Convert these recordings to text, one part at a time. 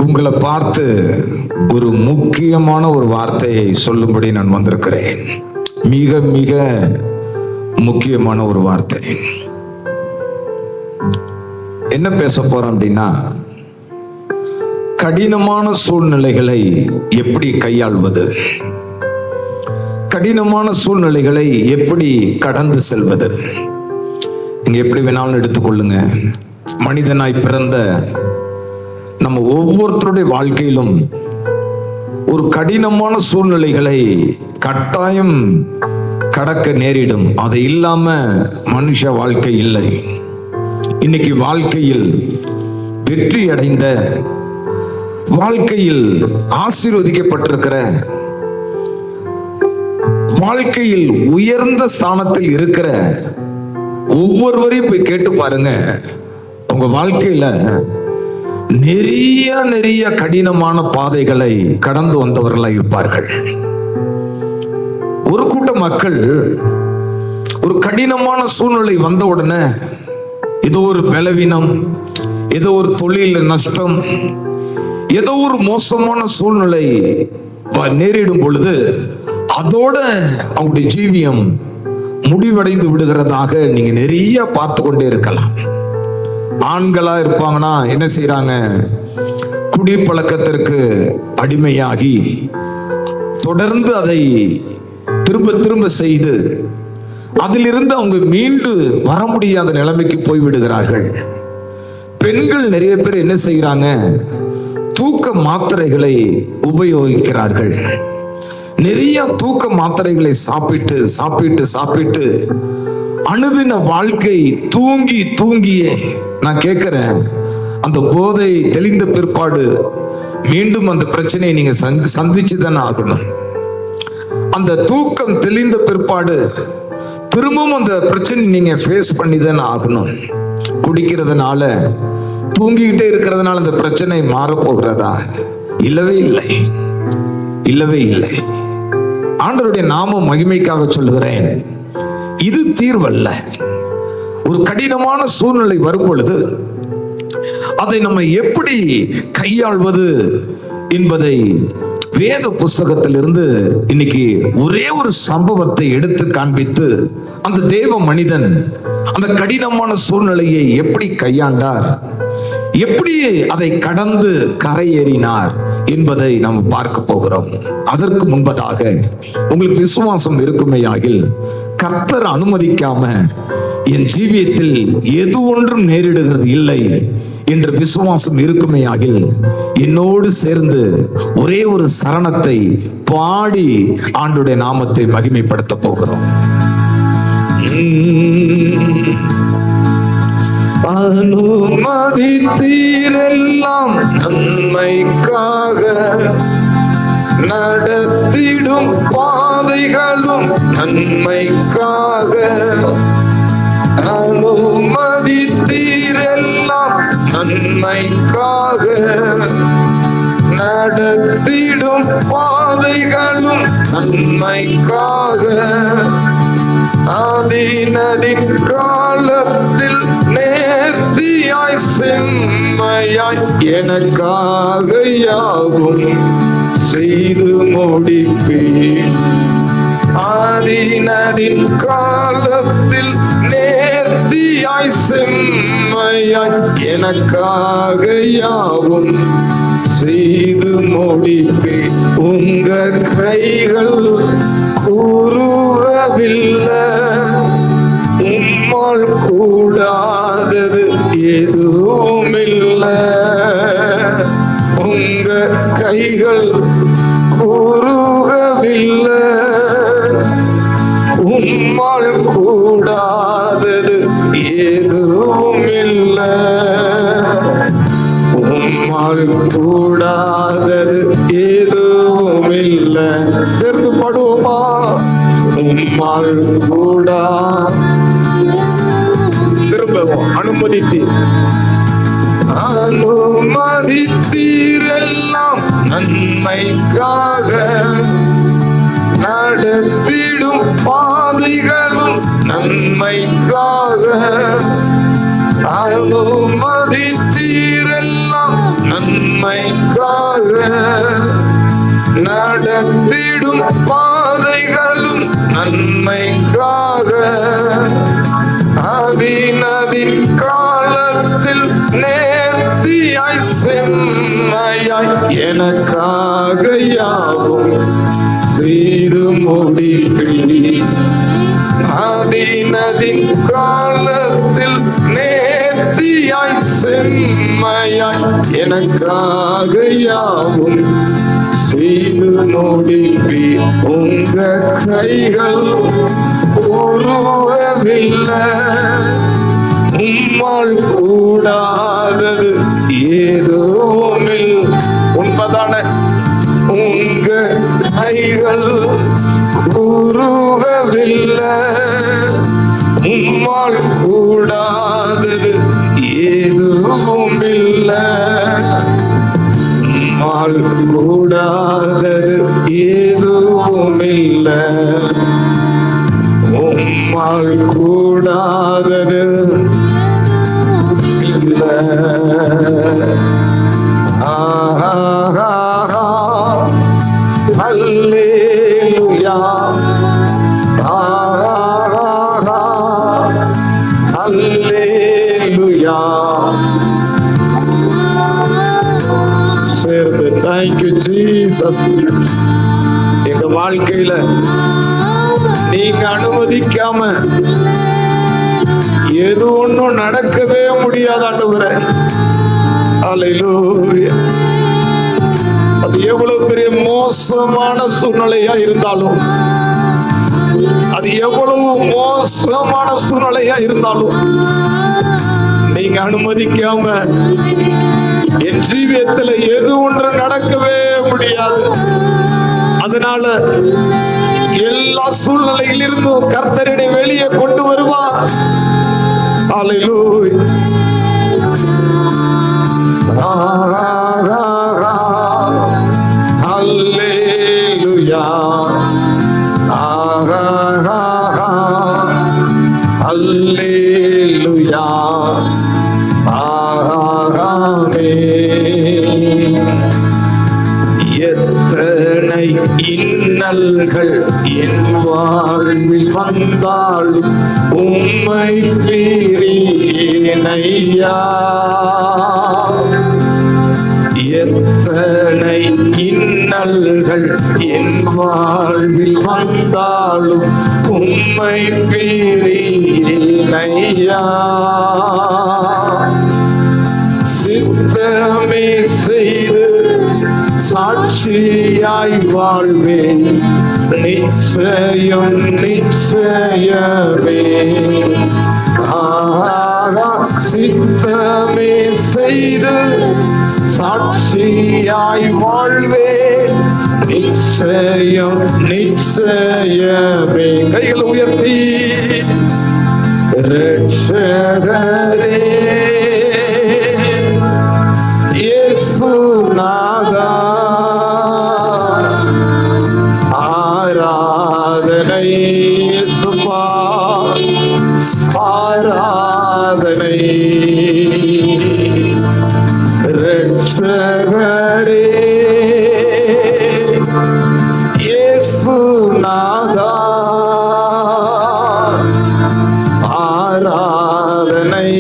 உங்களை பார்த்து ஒரு முக்கியமான ஒரு வார்த்தையை சொல்லும்படி நான் வந்திருக்கிறேன். மிக மிக முக்கியமான ஒரு வார்த்தை. என்ன பேச போறோம் அப்படின்னா, கடினமான சூழ்நிலைகளை எப்படி கையாள்வது, கடினமான சூழ்நிலைகளை எப்படி கடந்து செல்வது. நீங்க எப்படி வேணாலும் எடுத்துக்கொள்ளுங்க. மனிதனாய் பிறந்த நம்ம ஒவ்வொருத்தருடைய வாழ்க்கையிலும் ஒரு கடினமான சூழ்நிலைகளை கட்டாயம் கடக்க நேரிடும். அது இல்லாம மனுஷ வாழ்க்கை இல்லை. இன்னைக்கு வாழ்க்கையில் வெற்றி அடைந்த, வாழ்க்கையில் ஆசீர்வதிக்கப்பட்டிருக்கிற, வாழ்க்கையில் உயர்ந்த ஸ்தானத்தில் இருக்கிற ஒவ்வொருவரையும் போய் கேட்டு பாருங்க. உங்க வாழ்க்கையில நிறைய கடினமான பாதைகளை கடந்து வந்தவர்களா இருப்பார்கள். ஒரு கூட்ட மக்கள் ஒரு கடினமான சூழ்நிலை வந்த உடனே ஏதோ ஒரு பலவீனம், ஏதோ ஒரு தொழில் நஷ்டம், ஏதோ ஒரு மோசமான சூழ்நிலை நேரிடும் பொழுது அதோட அவங்களுடைய ஜீவியம் முடிவடைந்து விடுகிறதாக நீங்க நிறைய பார்த்து கொண்டே இருக்கலாம். ஆண்களா இருப்பாங்கன்னா என்ன செய்யறாங்க? குடிப்பழக்கத்திற்கு அடிமையாகி தொடர்ந்து அதை திரும்ப திரும்ப செய்து அதிலிருந்து அவங்க மீண்டு வர முடியாத நிலைமைக்கு போய் விடுகிறார்கள். பெண்கள் நிறைய பேர் என்ன செய்யறாங்க? தூக்க மாத்திரைகளை உபயோகிக்கிறார்கள். நிறைய தூக்க மாத்திரைகளை சாப்பிட்டு சாப்பிட்டு சாப்பிட்டு அனுதின வாழ்க்கை தூங்கியே, நான் கேட்கிறேன், அந்த போதை தெளிந்த பிற்பாடு மீண்டும் அந்த பிரச்சனையை நீங்க சந்திச்சு தானே ஆகணும். அந்த தூக்கம் தெளிந்த பிற்பாடு திரும்பவும் அந்த பிரச்சனை நீங்க ஃபேஸ் பண்ணி தானே ஆகணும். குடிக்கிறதுனால, தூங்கிக்கிட்டே இருக்கிறதுனால அந்த பிரச்சனை மாறப்போகிறதா? இல்லவே இல்லை, இல்லவே இல்லை. ஆண்டவருடைய நாம மகிமைக்காக சொல்லுகிறேன், இது தீர்வல்ல. ஒரு கடினமான சூழ்நிலை வரும் பொழுது அதை நம்ம எப்படி கையாள்வது என்பதை வேத புஸ்தகத்திலிருந்து இன்னைக்கு ஒரே ஒரு சம்பவத்தை எடுத்து காண்பித்து, அந்த தேவ மனிதன் அந்த கடினமான சூழ்நிலையை எப்படி கையாண்டார், எப்படி அதை கடந்து கரையேறினார் என்பதை நாம் பார்க்க போகிறோம். அதற்கு முன்பதாக உங்களுக்கு விசுவாசம் இருக்குமேயாகில், கர்த்தர் அனுமதிக்காம என் ஜீவியத்தில் எது ஒன்றும் நேரிடுகிறது இல்லை என்ற விசுவாசம் இருக்குமேயாகில், என்னோடு சேர்ந்து ஒரே ஒரு சரணத்தை பாடி ஆண்டுடைய நாமத்தை மகிமைப்படுத்த போகிறோம். அனுமதித்தீரெல்லாம் நன்மைக்காக, நடத்திடும் பாதைகளும் நன்மைக்காக. அனுமதித்தீரெல்லாம் நன்மைக்காக, நடத்திடும் பாதைகளும் நன்மைக்காக. அதினதின் காலத்தில் நேர்த்தியாய் செம்மையாய் எனக்காக யாவும் செய்து முடிப்பேன். அதினதின் காலத்தில் நேர்த்தியாய் செம்மையாய் எனக்காக யாவும் செய்து முடிப்பேன். உங்க கைகள் கூறுவதில்லை, உம்மால் கூடாதது எதுவும் இல்லை. உங்க கைகள் கூறுவதில்லை, உம்மால் கூடாதது எதுவும் இல்லை. உம்மால் கூடாதது எதுவும் இல்லை. சேர்ந்து படுவோமா? உம்மால் கூடா, திரும்பவும் அனுமதித்து, அனுமதித்தீரெல்லாம் நன்மைக்காக, நடத்திடும் பாதைகளும் நன்மைக்காக. அனுமதித்தீரெல்லாம் நன்மை நன்மைக்காக நடத்திடும் பாதைகளும் நன்மைக்காக அதினதின் காலத்தில் நேர்த்தியாய் செம்மையாய் எனக்காக யாவும் செய்து முடிப்பீர். அதினதின் காலத்தில் நேர்த்தியாய் செம்மையாய் எனக்காக யாவும் செய்து முடிப்பீர். உங்க கைகள் உருவவில்லை, உம்மால் கூடாதது ஏதுமில்லை. உண்மைதானே? உங்க கைகள் உருவவில்லை, உம்மால் கூடாதது ஏதுமில்லை. உம்மால் கூடாதது ஏதுமில்லை. உம்மால் கூடாதது இல்லை. அல்லேலூயா, அல்லேலூயா. சேர்ந்து தேங்க்யூ ஜீசஸ். எங்க வாழ்க்கையில நீங்க அனுமதிக்காம எது ஒன்றும் நடக்கவே முடியாது ஆண்டவரே. அல்லேலூயா. அது எவ்வளவு பெரிய மோசமான சூழ்நிலையா இருந்தாலும், அது எவ்வளவு மோசமான சூழ்நிலையா இருந்தாலும் நீங்க அனுமதிக்காம என் ஜீவியத்துல எது ஒன்று நடக்கவே முடியாது. அதனால எல்லா சூழ்நிலையிலிருந்தும் கர்த்தரை வெளியே கொண்டு வருவார். அல்லேலூயா. அல்லேலூயா, அல்லேலூயா, ஆமென். எத்தனை இன்னல்கள் என் வாழ்வில் வந்தாலும் உம்மை பிரியேனையா. எத்தனை இன்னல்கள் என் வாழ்வில் வந்தாலும் உம்மை பிரியேனையா. சித்தமே செய்து சாட்சியாய் வாழ்வேன், நிச்சயம் நிச்சயமே. சித்தமே செய்து சாட்சியாய் வாழ்வேன், நிச்சயம் நிச்சயமே. கைகளை உயர்த்தி ரட்சகரே இயேசுநாதா ஆராதனை, இயேசுவா ஆராதனை. ரட்சகரே இயேசுநாதா ஆராதனை,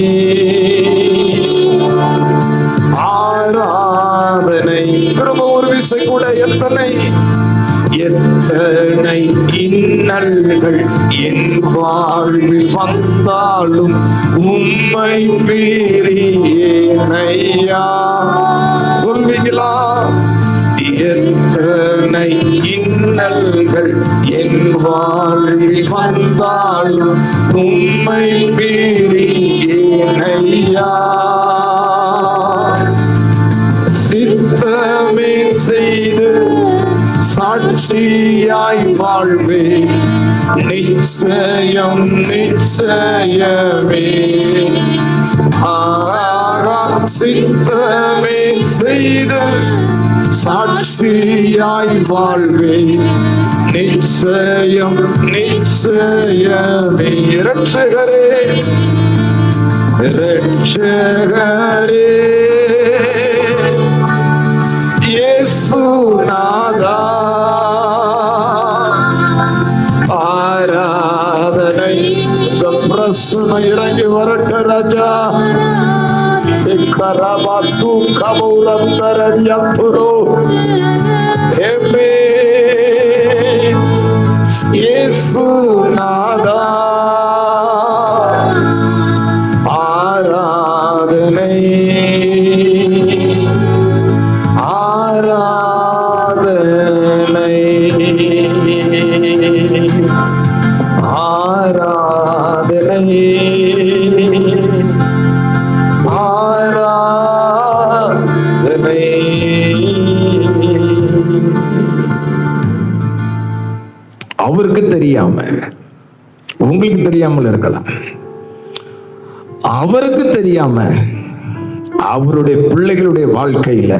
ஆராதனை. திரும்ப ஒரு விஷயம் கூட, எத்தனை எத்தனை இன்னல்கள் என் வாழ்வில் வந்தாலும் உம்மை பிரியேனையா. சொல்வீங்களா? எத்தனை இன்னல்கள் என் வாழ்வில் வந்தாலும் உம்மை பிரியேனையா. சித்தமே செய்து சாட்சியாய் வாழ்வேன், நிச்சயம் நிச்சயமே. சித்தமே செய்து சாட்சியாய் வாழ்வேன், நிச்சயம் நிச்சயமே. ரட்சகரே ரட்சகரே tu kabulantara yaturo eme Yesu nada ஆராதனை ஆராதனை ஆராதனை ஆராதனை. அவருக்கு தெரியாம உங்களுக்கு தெரியாமல் இருக்கலாம். அவருக்கு தெரியாம அவருடைய பிள்ளைகளுடைய வாழ்க்கையில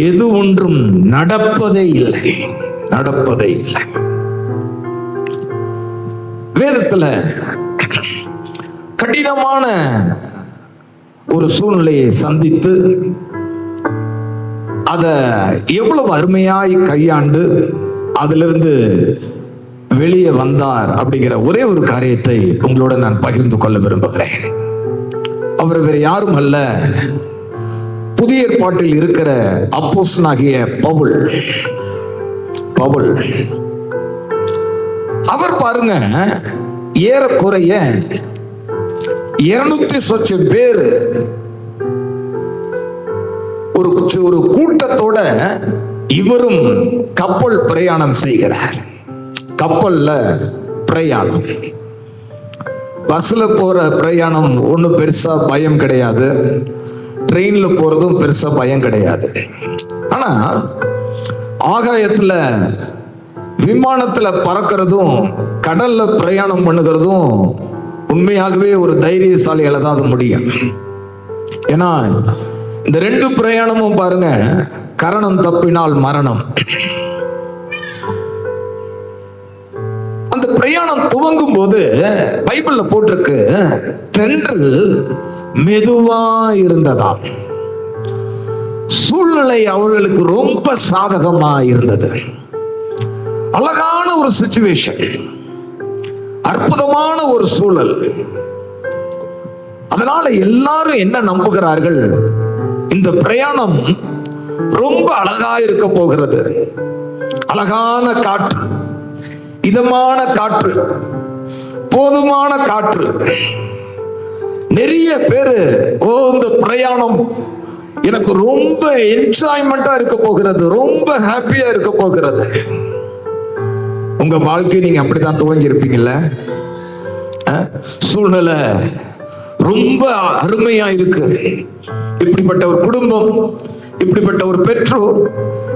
எது ஒன்றும் நடப்பதே இல்லை, நடப்பதே இல்லை. வேதத்துல கடினமான ஒரு சூழ்நிலையை சந்தித்து அத எவ்வளவு அருமையாய் கையாண்டு அதிலிருந்து வெளியே வந்தார் அப்படிங்கிற ஒரே ஒரு காரியத்தை உங்களோட நான் பகிர்ந்து கொள்ள விரும்புகிறேன். அவர் வேற யாரும் அல்ல, புதிய ஏற்பாட்டில் இருக்கிற அப்போஸ்தலனாகிய பவுல். அவர் பாருங்க, ஏறக்குறைய 200 பேர் ஒரு கூட்டத்தோட இவரும் கப்பல் பிரயாணம் செய்கிறார். கப்பல்ல பிரயாணம், பஸ்ல போற பிரயாணம் ஒன்றும் பெருசா பயம் கிடையாது, ட்ரெயின்ல போறதும் பெருசா பயம் கிடையாது. ஆனா ஆகாயத்துல விமானத்துல பறக்கிறதும் கடல்ல பிரயாணம் பண்ணுகிறதும் உண்மையாகவே ஒரு தைரியசாலியால தான் அது முடியும். ஏன்னா இந்த 2 பிரயாணமும் பாருங்க, கரணம் தப்பினால் மரணம். அந்த பிரயாணம் துவங்கும் போது பைபிள்ல போட்டிருக்கு, தென்றல் மெதுவா இருந்ததாம். சூழ்நிலை அவர்களுக்கு ரொம்ப சாதகமா இருந்தது. அழகான ஒரு சிச்சுவேஷன், அற்புதமான ஒரு சூழல். அதனால எல்லாரும் என்ன நம்புகிறார்கள், இந்த பிரயாணம் ரொம்ப அழகா இருக்க போகிறது. அழகான காற்று, இதமான காற்று, போதுமான காற்று. நிறைய பேரு இந்த பிரயாணம் எனக்கு ரொம்ப என்ஜாய்மெண்டா இருக்க போகிறது, ரொம்ப ஹாப்பியா இருக்க போகிறது. உங்க வாழ்க்கை நீங்க அப்படித்தான் துவங்கி இருப்பீங்கல்ல. சூழ்நிலை ரொம்ப அருமையா இருக்கு, இப்படிப்பட்ட ஒரு குடும்பம், இப்படிப்பட்ட ஒரு பெற்றோர்,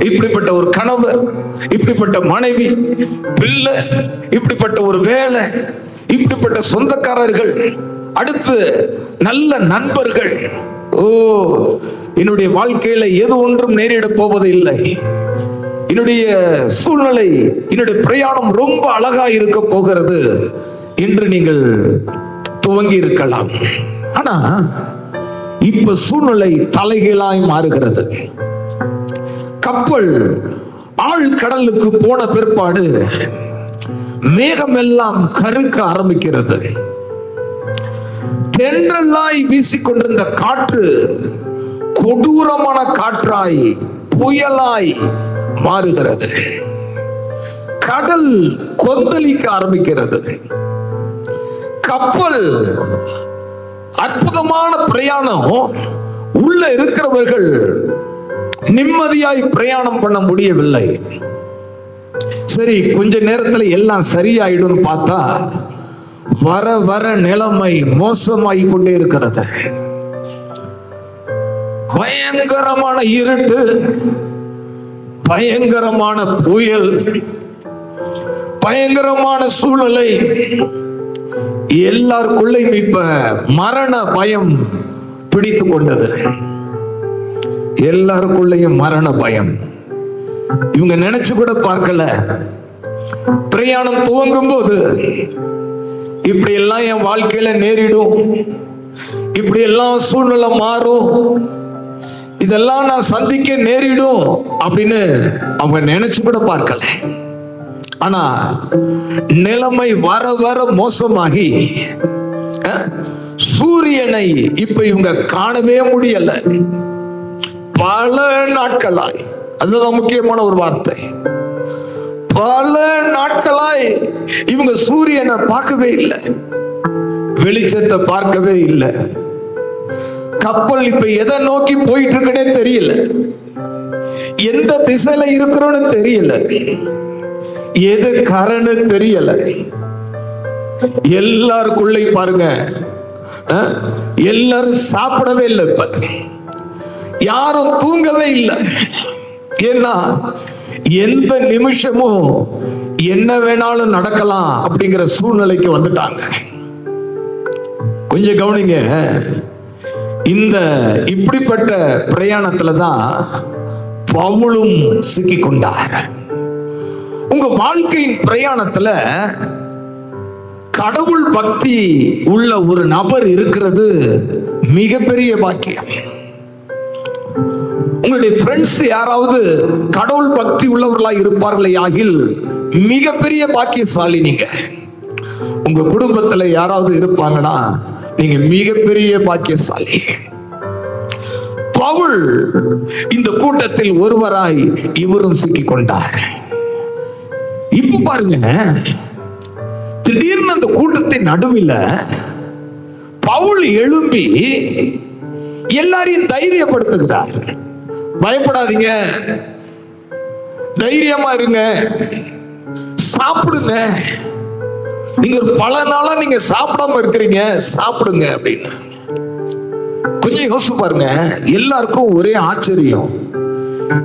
இப்படிப்பட்ட ஒரு கணவர், இப்படிப்பட்ட மனைவி, பிள்ளை, இப்படிப்பட்ட ஒரு வேலை, இப்படிப்பட்ட சொந்தக்காரர்கள், அடுத்து நல்ல நண்பர்கள். என்னுடைய வாழ்க்கையில எது ஒன்றும் நேரிட போவது இல்லை, என்னுடைய சூழ்நிலை, என்னுடைய பிரயாணம் ரொம்ப அழகா இருக்க போகிறது என்று நீங்கள் துவங்கி இருக்கலாம். ஆனா இப்ப சூழ்நிலை தலைகீழாய் மாறுகிறது. கப்பல் ஆழ்கடலுக்கு போன பிற்பாடு மேகம் எல்லாம் கருக்க ஆரம்பிக்கிறது. தென்றலாய் வீசிக்கொண்டிருந்த காற்று கொடூரமான காற்றாய் புயலாய் மாறுகிறது. கடல் கொந்தளிக்க ஆரம்பிக்கிறது. கப்பல் அற்புதமான பிரயாணம், உள்ள இருக்கிறவர்கள் நிம்மதியாய் பிரயாணம் பண்ண முடியவில்லை. சரி, கொஞ்ச நேரத்துல எல்லாம் சரியாயிடும் பார்த்தா வர வர நிலைமை மோசமாகி கொண்டே இருக்கிறது. பயங்கரமான இருட்டு, பயங்கரமான புயல், பயங்கரமான சூழ்நிலை. எல்லாருக்குள்ளையும் இப்ப மரண பயம் பிடித்து கொண்டது. எல்லாருக்குள்ளையும் மரண பயம். இவங்க நினைச்சு கூட பார்க்கல, பிரயாணம் துவங்கும் போது இப்படி எல்லாம் என் வாழ்க்கையில நேரிடும், இப்படி எல்லாம் சூழ்நிலை மாறும், இதெல்லாம் நான் சந்திக்க நேரிடும் அப்படின்னு அவங்க நினைச்சு கூட பார்க்கல. ஆனா நிலைமை வர வர மோசமாகி சூரியனை இப்ப இவங்க காணவே முடியல. பல நாட்களாய், அதுதான் முக்கியமான ஒரு வார்த்தை, பல நாட்களாய் இவங்க சூரியனை பார்க்கவே இல்லை, வெளிச்சத்தை பார்க்கவே இல்லை. கப்பல் இப்ப எதை நோக்கி போயிட்டு இருக்குன்னே தெரியல, எந்த திசையில இருக்கிறோன்னு தெரியல, எது கரன்னு தெரியல. எல்லாருக்குள்ளே பாருங்க, எல்லாரும் சாப்பிடவே இல்லை, இப்ப யாரும் தூங்கவே இல்லை. ஏன்னா எந்த நிமிஷமும் என்ன வேணாலும் நடக்கலாம் அப்படிங்கிற சூழ்நிலைக்கு வந்துட்டாங்க. கொஞ்சம் கவனிங்க, இந்த இப்படிப்பட்ட பிரயாணத்துல தான் பவுலும் சிக்கிக் கொண்டார். உங்க வாழ்க்கையின் பிரயாணத்துல கடவுள் பக்தி உள்ள ஒரு நபர் இருக்கிறது மிகப்பெரிய பாக்கியம். உங்களுடைய ஃப்ரெண்ட்ஸ் யாராவது கடவுள் பக்தி உள்ளவர்களா இருப்பார்களே ஆகில் மிகப்பெரிய பாக்கியசாலி நீங்க. உங்க குடும்பத்துல யாராவது இருப்பாங்கன்னா நீங்க மிகப்பெரிய பாக்கியசாலி. பவுல் இந்த கூட்டத்தில் ஒருவராய் இவரும் சிக்கிக் கொண்டார். இப்ப பாருங்க, திடீர்னு அந்த கூட்டத்தின் நடுவில் பவுல் எழும்பி எல்லாரையும் தைரியப்படுத்துகிறார். பயப்படாதீங்க, தைரியமா இருங்க, சாப்பிடுங்க, நீங்க பல நாளா நீங்க சாப்பிடாம இருக்கிறீங்க, சாப்பிடுங்க அப்படின்னு. கொஞ்சம் யோசிச்சு பாருங்க, எல்லாருக்கும் ஒரே ஆச்சரியம்.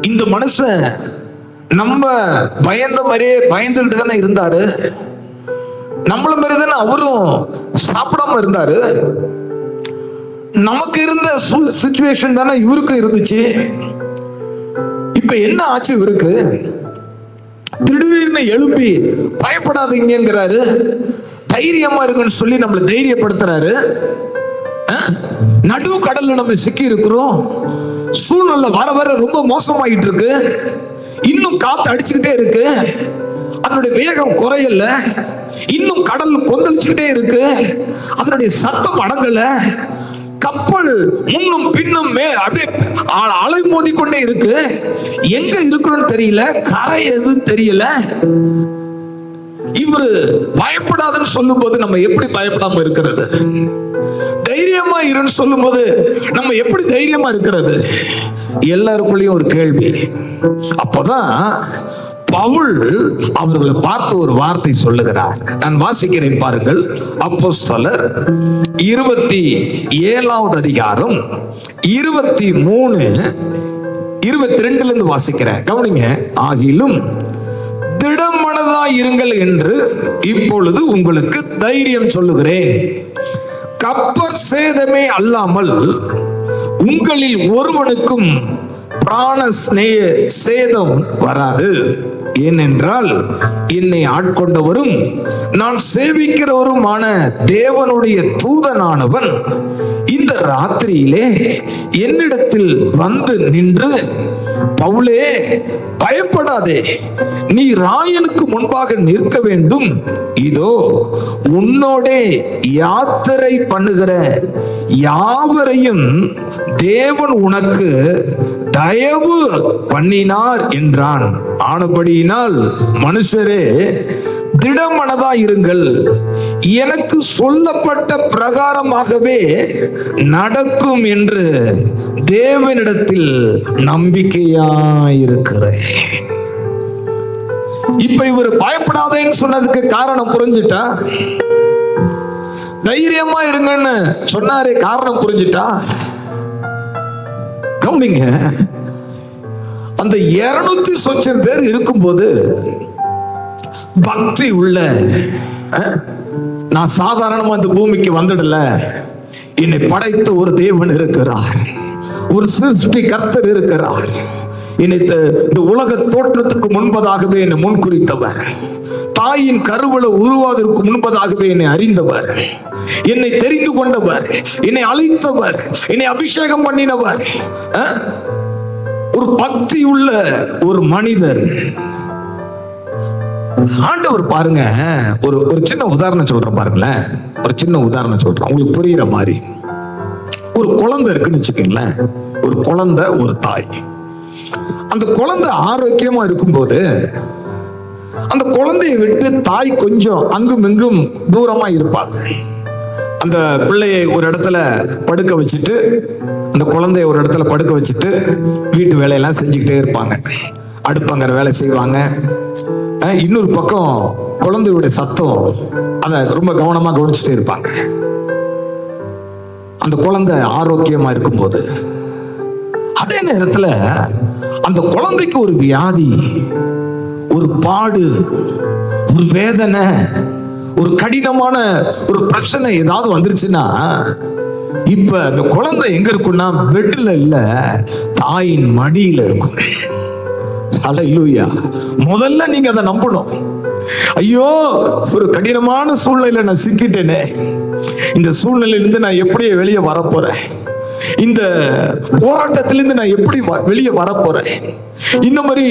இந்த மனுஷன் நம்ம பயந்த மாதிரியே பயந்துகிட்டு தானே இருந்தாரு, நம்மள மாதிரி தானே அவரும் சாப்பிடாம இருந்தாரு, நமக்கு இருந்த சிச்சுவேஷன் தானே இவருக்கு இருந்துச்சு. இப்ப என்ன ஆச்சு இவருக்கு? திடீர்னு எழுப்பி பயப்படாதீங்கிறாரு, தைரியமா இருக்குன்னு சொல்லி நம்மளை தைரியப்படுத்துறாரு. நடு கடல்ல நம்ம சிக்கி இருக்கிறோம், சூழ்நிலை வர வர ரொம்ப மோசமாயிட்டு இருக்கு, இன்னும் காத்து அடிச்சுக்கிட்டே இருக்கு, அதனுடைய வேகம் குறையல, இன்னும் கடல் கொந்தளிச்சுக்கிட்டே இருக்கு, அதனுடைய சத்தம் அடங்கல, கப்பல் முன்னும் பின்னும் அப்படியே அலை மோதி கொண்டே இருக்கு, எங்க இருக்கிறோன்னு தெரியல, கரை எதுன்னு தெரியல. இவரு பயப்படாதுன்னு சொல்லும் போது நம்ம எப்படி பயப்படாம இருக்கிறது? தைரியமா இருன்னு சொல்லும் போது நம்ம எப்படி தைரியமா இருக்கிறது? எல்லாருக்குள்ளேயும் ஒரு கேள்வி. அப்பதான் பவுல் அவர்களை பார்த்து ஒரு வார்த்தை சொல்லுகிறார். நான் வாசிக்கிறேன் பாருங்கள். அப்போஸ்தலர் 27வது அதிகாரம் 23, 22 இருந்து வாசிக்கிறேன், கவனிங்க. ஆகிலும் திடமனதாய் இருங்கள் என்று இப்பொழுது உங்களுக்கு தைரியம் சொல்லுகிறேன். கப்பற் சேதமே அல்லாமல் உங்களில் ஒருவனுக்கும் பிராண சேதம் வராது. ஏனென்றால் என்னை ஆட்கொண்டவரும் நான் சேவிக்கிறவருமான தேவனுடைய தூதனானவன் இந்த ராத்திரியிலே என்னிடத்தில் வந்து நின்று, பவுலே பயப்படாதே, நீ ராயனுக்கு முன்பாக நிற்க வேண்டும், இதோ உன்னோடே யாத்திரை பண்ணுகிற யாவரையும் தேவன் உனக்கு தயவு பண்ணினார் என்றான். ஆனபடியினால் மனுஷரே திடமனதாயிருங்கள், எனக்கு சொல்லப்பட்ட பிரகாரமாகவே நடக்கும் என்று தேவனிடத்தில் நம்பிக்கையாயிருக்கிறேன். இப்ப இவர் பயப்படாதேன்னு சொன்னதுக்கு காரணம் புரிஞ்சுட்டா? தைரியமா இருங்கன்னு சொன்னாரே, காரணம் புரிஞ்சுட்டா? கவனிங்க, அந்த 200 சொச்சம் பேர் இருக்கும்போது பக்தி உள்ள, நான் சாதாரணமா இந்த பூமிக்கு வந்துடல, என்னை படைத்த ஒரு தேவன் இருக்கிறார், ஒரு சிருஷ்டி கர்த்தர் இருக்கிறார், என்னை இந்த உலக தோற்றத்துக்கு முன்பதாகவே என்னை முன்குறித்தவர், தாயின் கருவளை உருவாவதற்கு முன்பதாகவே என்னை அறிந்தவர், என்னை தெரிந்து கொண்டவர், என்னை அழைத்தவர், என்னை அபிஷேகம் பண்ணினவர், ஒரு பக்தி உள்ள ஒரு மனிதர் ஆண்டவர் பாருங்க, ஒரு ஒரு சின்ன உதாரணம் சொல்றேன் பாருங்களேன். ஒரு சின்ன உதாரணம் சொல்றேன் உங்களுக்கு புரியுற மாதிரி. ஒரு குழந்தை இருக்குன்னு வச்சுக்கீங்களேன். ஒரு குழந்தை, ஒரு தாய். அந்த குழந்தை ஆரோக்கியமா இருக்கும்போது அந்த குழந்தையை விட்டு தாய் கொஞ்சம் அங்கும் இங்கும் தூரமா இருப்பாங்க. அந்த பிள்ளையை ஒரு இடத்துல படுக்க வச்சுட்டு, அந்த குழந்தைய ஒரு இடத்துல படுக்க வச்சுட்டு வீட்டு வேலையெல்லாம் செஞ்சுக்கிட்டே இருப்பாங்க. அடுப்பங்கிற வேலை செய்வாங்க. இன்னொரு பக்கம் குழந்தையுடைய சத்தம், அதை ரொம்ப கவனமா கவனிச்சுட்டே இருப்பாங்க. அந்த குழந்தை ஆரோக்கியமா இருக்கும்போது, அதே நேரத்துல அந்த குழந்தைக்கு ஒரு வியாதி, ஒரு பாடு, ஒரு வேதனை, ஒரு கடினமான ஒரு பிரச்சனை ஏதாவது வந்துருச்சுன்னா, இப்ப அந்த குழந்தை எங்க இருக்குன்னா பெட்ல இல்ல, தாயின் மடியில இருக்கும். ஹல்லேலூயா. முதல்ல நீங்க அதை நம்பணும். ஐயோ, ஒரு கடினமான சூழ்நிலையில நான் சிக்கிட்டேனே, இந்த சூழ்நிலையிலிருந்து நான் எப்படி வெளியே வரப்போறேன், இந்த போராட்டத்திலிருந்து நான் எப்படி வெளியே வரப்போறேன், இந்த மாதிரி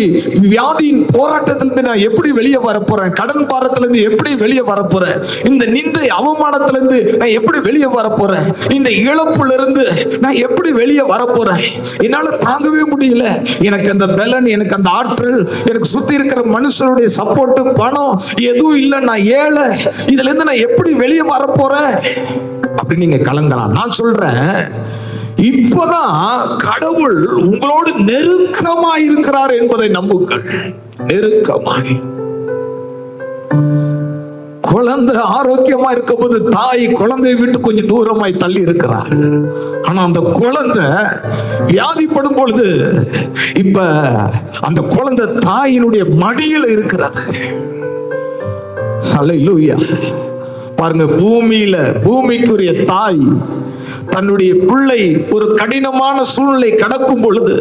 வியாதியின் போராட்டத்திலிருந்து நான் எப்படி வெளியே வரப்போறேன், கடன் பாரத்திலிருந்து எப்படி வெளியே வரப்போறேன், இந்த நிந்தை அவமானத்திலிருந்து நான் எப்படி வெளியே வரப்போறேன், இந்த இழப்புல இருந்து நான் எப்படி வெளியே வரப்போறேன், என்னால தாங்கவே முடியல, எனக்கு அந்த பலன், எனக்கு அந்த ஆற்றல், எனக்கு சுத்தி இருக்கிற மனுஷனுடைய சப்போர்ட், பணம் எதுவும் இல்லை, நான் ஏழை, இதுல இருந்து நான் எப்படி வெளியே வரப்போறேன் அப்படின்னு நீங்க கலங்கலாம். நான் சொல்றேன், இப்பதான் கடவுள் உங்களோடு நெருக்கமாய் இருக்கிறார் என்பதை நம்புங்கள். நெருக்கமாய். குழந்தை ஆரோக்கியமா இருக்கும் போது தாய் குழந்தையை விட்டு கொஞ்சம் தூரமாய் தள்ளி இருக்கிறார். ஆனா அந்த குழந்தை வியாதிப்படும் பொழுது இப்ப அந்த குழந்தை தாயினுடைய மடியில இருக்கிறது. ஹல்லேலூயா. பாருங்க, பூமிக்குரிய தாய் தன்னுடைய பிள்ளை ஒரு கடினமான சூழ்நிலை கடக்கும் பொழுது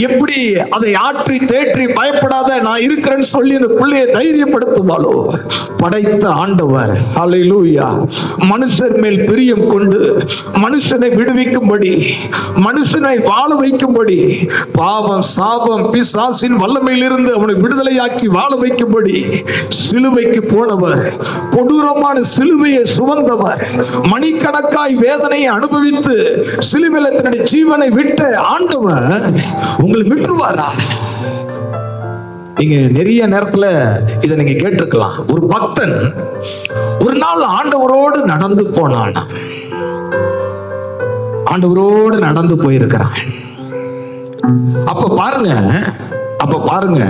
எப்படி அதை ஆற்றி தேற்றி பயப்படாத நான் இருக்கிறேன்னு சொல்லி அந்த பிள்ளையை தைரியப்படுத்துவாளோ, படைத்த ஆண்டவர் ஹல்லேலூயா மனுஷர் மேல் பிரியம் கொண்டு மனுஷனை விடுவிக்கும்படி, மனுஷனை வாழ வைக்கும்படி, பாவம் சாபம் பிசாசின் வல்லமையிலிருந்து அவனை விடுதலையாக்கி வாழ வைக்கும்படி சிலுவைக்கு போனவர், கொடூரமான சிலுவையை சுமந்தவர், மணிக்கணக்காய் வேதனையை அனுபவித்து சிலுவையில் தன்னுடைய ஜீவனை விட்ட ஆண்டவர் உங்களை விட்டுருவாரா? நீங்க நிறைய நேரத்துல இதை நீங்க கேட்டிருக்கலாம். ஒரு பக்தன் ஒரு நாள் ஆண்டவரோடு நடந்து போனான். ஆண்டவரோடு நடந்து போயிருக்கிறான். அப்ப பாருங்க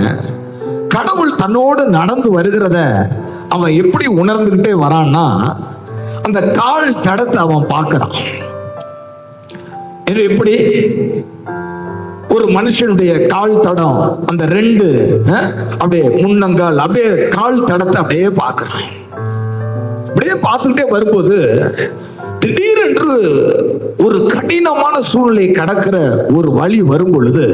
கடவுள் தன்னோடு நடந்து வருகிறத அவன் எப்படி உணர்ந்துகிட்டே வரான்னா, அந்த கால் தடத்தை அவன் பார்க்கிறான். எப்படி ஒரு மனுஷனுடைய கால் தடம், அந்த ரெண்டு அப்படியே முன்னங்கால், அப்படியே கால் தடத்தை அப்படியே பார்க்கிறான். அப்படியே பார்த்துக்கிட்டே வரும்போது திடீரென்று ஒரு கடினமான சூழ்நிலை கடக்கிற ஒரு வழி வரும் பொழுது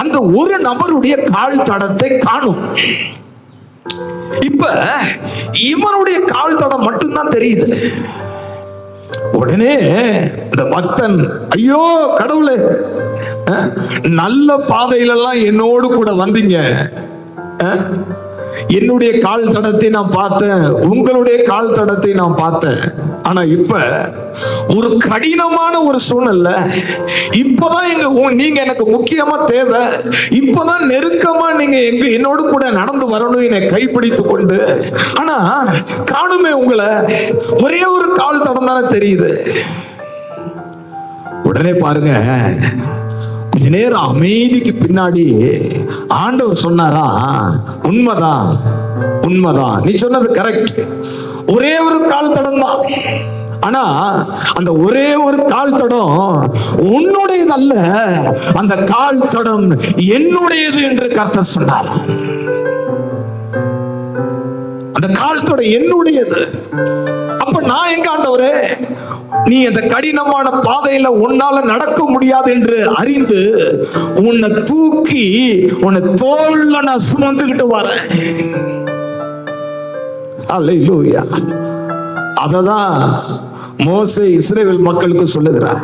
அந்த ஒரு நபருடைய கால் தடத்தை காணும். இப்ப இவனுடைய கால் தடம் மட்டும்தான் தெரியுது. உடனே இந்த பக்தன், ஐயோ கடவுளே, நல்ல பாதையிலெல்லாம் என்னோடு கூட வந்தீங்க, என்னுடைய கால் தடத்தை நான் பார்த்தேன், உங்களுடைய கால் தடத்தை நான் பார்த்தேன், ஆனா இப்ப ஒரு கடினமான ஒரு சூழ்நிலை, இப்பதான் நீங்க எனக்கு முக்கியமா தேவை, இப்பதான் நெருக்கமா நீங்க என்னோடு கூட நடந்து வரணும், என்னை கைப்பிடித்து கொண்டு, ஆனா காணுமே உங்களை, ஒரே ஒரு கால் தடம் தானே தெரியுது. உடனே பாருங்க, கொஞ்ச நேரம் அமைதிக்கு பின்னாடி ஆண்டவர் சொன்னாரா, உண்மைதான் உண்மைதான், நீ சொன்னது கரெக்ட், ஒரே ஒரு கால் தடம் தான், ஆனா அந்த ஒரே ஒரு கால் தடம் உன்னுடையது அல்ல, அந்த கால் தடம் என்னுடையது என்று கர்த்தர் சொன்னார். அந்த கால் தடம் என்னுடையது. அப்ப நான் எங்க ஆண்டவரே, நீ அந்த கடினமான பாதையில உன்னால நடக்க முடியாது என்று அறிந்து உன்னை தூக்கி உன்னை தோல்ல நான் சுமந்துகிட்டு வரேன். அல்லேலூயா. அததான் மோசே இஸ்ரவேல் மக்களுக்கு சொல்லுகிறார்.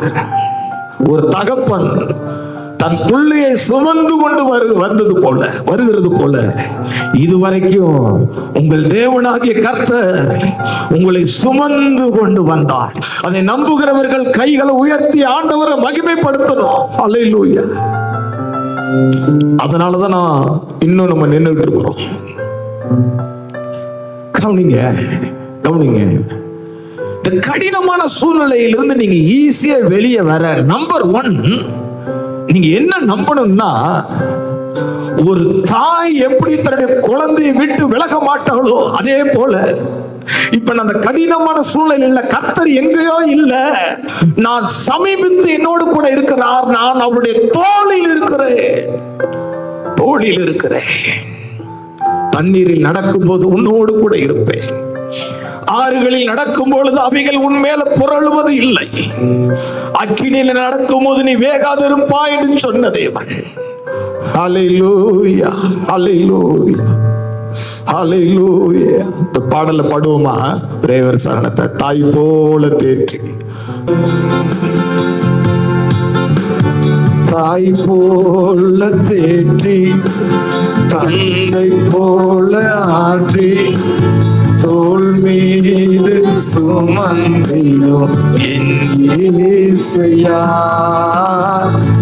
ஒரு தகப்பன் தன் பிள்ளையை சுமந்து கொண்டு வருகிறது போல இதுவரைக்கும் உங்கள் தேவனாகிய கர்த்தர் உங்களை சுமந்து கொண்டு வந்தார். அதை நம்புகிறவர்கள் கைகளை உயர்த்தி ஆண்டவரை மகிமைப்படுத்தணும். அல்லேலூயா. அதனாலதான் நான் இன்னும் நம்ம நின்றுட்டு இருக்கிறோம். கவனிங்க. இந்த கடினமான சூழ்நிலையிலிருந்து நீங்க ஈஸியா வெளியே வர நம்பர் 1 நீங்க என்ன நம்பணும்னா, ஒரு தாய் எப்படி தன்னுடைய குழந்தையை விட்டு விலக மாட்டாளோ அதே போல இப்ப நான் அந்த கடினமான சூழ்நிலையில கர்த்தர் எங்கேயோ இல்ல, நான் சமீபித்து என்னோடு கூட இருக்கிறார். நான் அவருடைய தோளில் இருக்கிறேன். தண்ணீரில் நடக்கும் போது உன்னோடு கூட இருப்பேன். ஆறுகளில் நடக்கும் பொழுது அவைகள் உன்மேல புரளுவது இல்லை. அக்கினியில நடக்கும் போது நீ வேகாதிருப்பாய் என்று சொன்ன தேவன். ஹல்லேலூயா, ஹல்லேலூயா, ஹல்லேலூயா. இந்த பாடல பாடுவோமா? பிரேவர் சரணத்தை. தாய் போல தேற்றி, தாய் போல தேற்றி, தந்தை போல ஆற்றி, தோள் மீது சுமந்திடும் என் இயேசையா.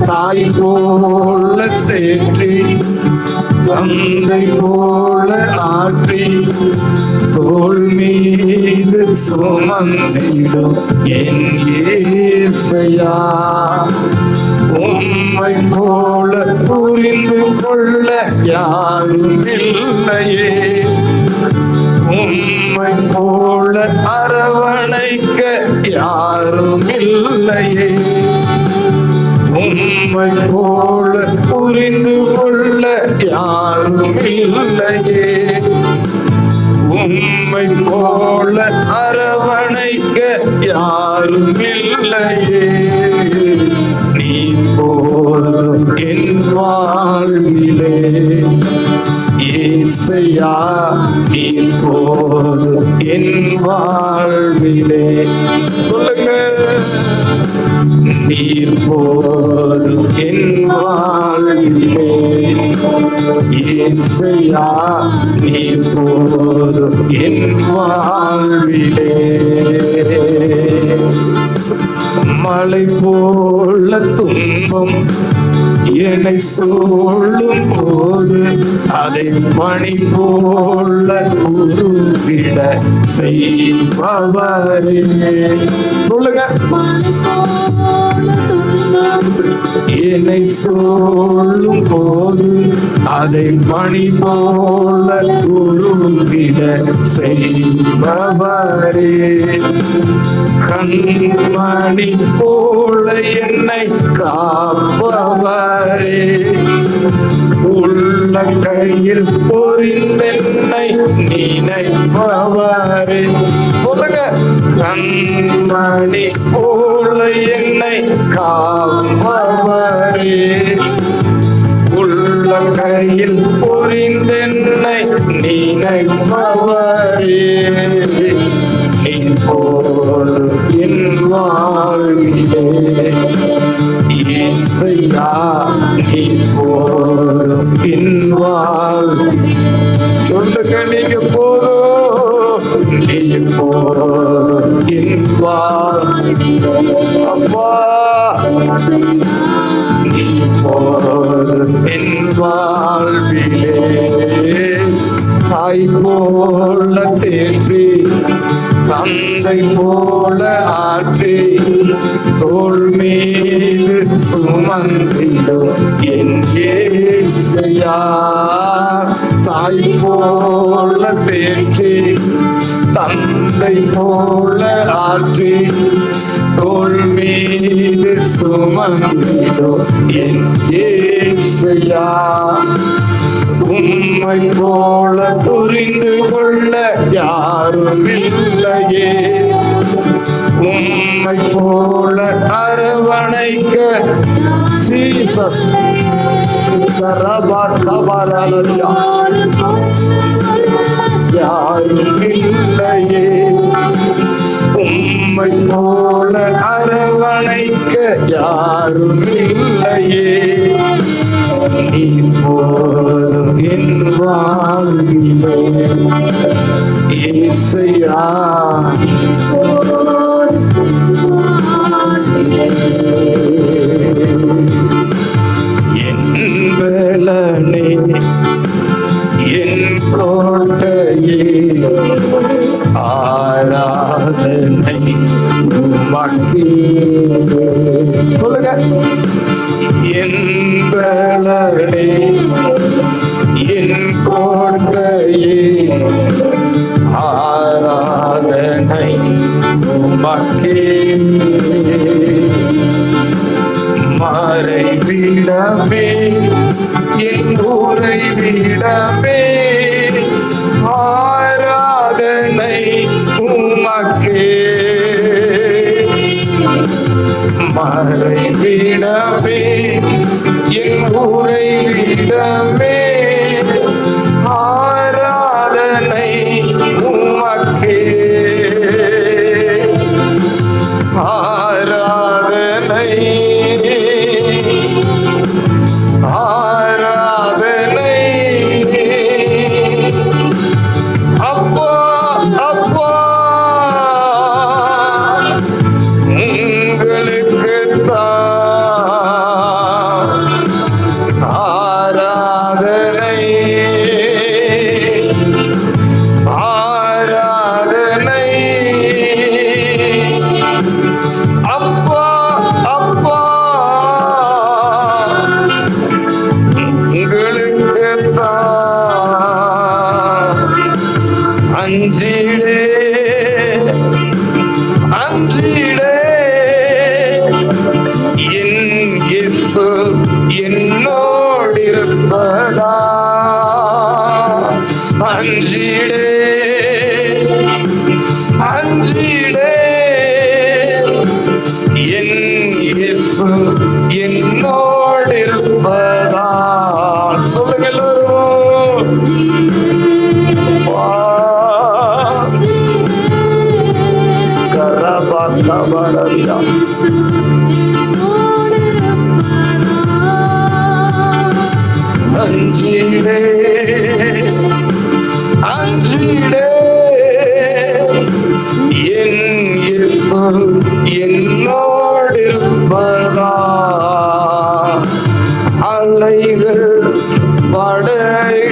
தாய் போல தேற்றி, தந்தை போல ஆற்றி, தோள் மீது சுமந்திடும் என் இயேசையா. உம்மை போல புரிந்து கொள்ள யாரும் இல்லையே, உம்மை போல அரவணைக்க யாரும் இல்லையே, உம்மை போல புரிந்து கொள்ள யாரும் இல்லையே, உம்மை போல அரவணைக்க யாரும் இல்லையே. நீ போதும் என் வாழ்விலே இயேசையா, நீ போதும் என் வாழ்விலே. சொல்லுங்க. நீர் போதும் என் வாழ்விலே இயேசையா, நீர் போதும் என் வாழ்விலே. மலை போல துன்பம் என்னை சூழும் போது அதை பனி போல உருவிட செய்பவரே. சொல்லுங்க. என்னை சூழும் போது அதை பனி போல உருவிட செய்பவரே. கண்மணி போல என்னை காப்பவரே, உள்ள கையில் பொறிந்தென்னை நினைப்பவரே. சொல்லுங்க. கண்மணி போல என்னை காப்பவரே, உள்ள கையில் பொறிந்தென்னை நினைப்பவரே. நீ போல் என் வாழ்விலே இயேசையா, நீ போல் என் வாழ்விலே. சொல்லுங்க. நீங்க போதும், நீ போல் என் வாழ்விலே. அப்பா, நீ போல் என் வாழ்விலே. தாய் போல தேற்றி, தந்தை போல ஆற்றி, தோள் மீது சுமந்திடும் என் இயேசையா. தாய் போல தேற்றி, தந்தை போல ஆற்றி, தோள் மீது சுமந்திடும் என் இயேசையா. உம்மை போல புரிந்து கொள்ள யாரும் இல்லையே, உம்மை போல அரவணைக்க ஜீசஸ் யாரும் இல்லையே, உம்மை போல அரவணைக்க யாரும் இல்லையே. பலனே என் கோட்டையே ஆராதனை உமக்கே. சொல்லுங்க. என் பலனே என் கோட்டையே ஆராதனை உமக்கே. மறைவிடமே என் உறைவிடமே ஆராதனை உமக்கே. மறைவிடமே என் உறைவிடமே ஆராதனை உமக்கே. ஆராதனை ஆராதனை அப்பா அப்பா உங்களுக்குத்தான் ஆராதனை ஆராதனை அப்பா அப்பா அஞ்சிடே அஞ்சிடே என் இயேசு என்னோடிருப்பதா. அஞ்சிடே அஞ்சிடே என் இயேசு என்னோடிருப்பதா. சொல்லுங்க எல்லாரும். கரபாக்கபரதியா அஞ்சிடே அஞ்சிடே என் இயேசு என்னோடிருப்பதா. அலைகள் படகின்மேல்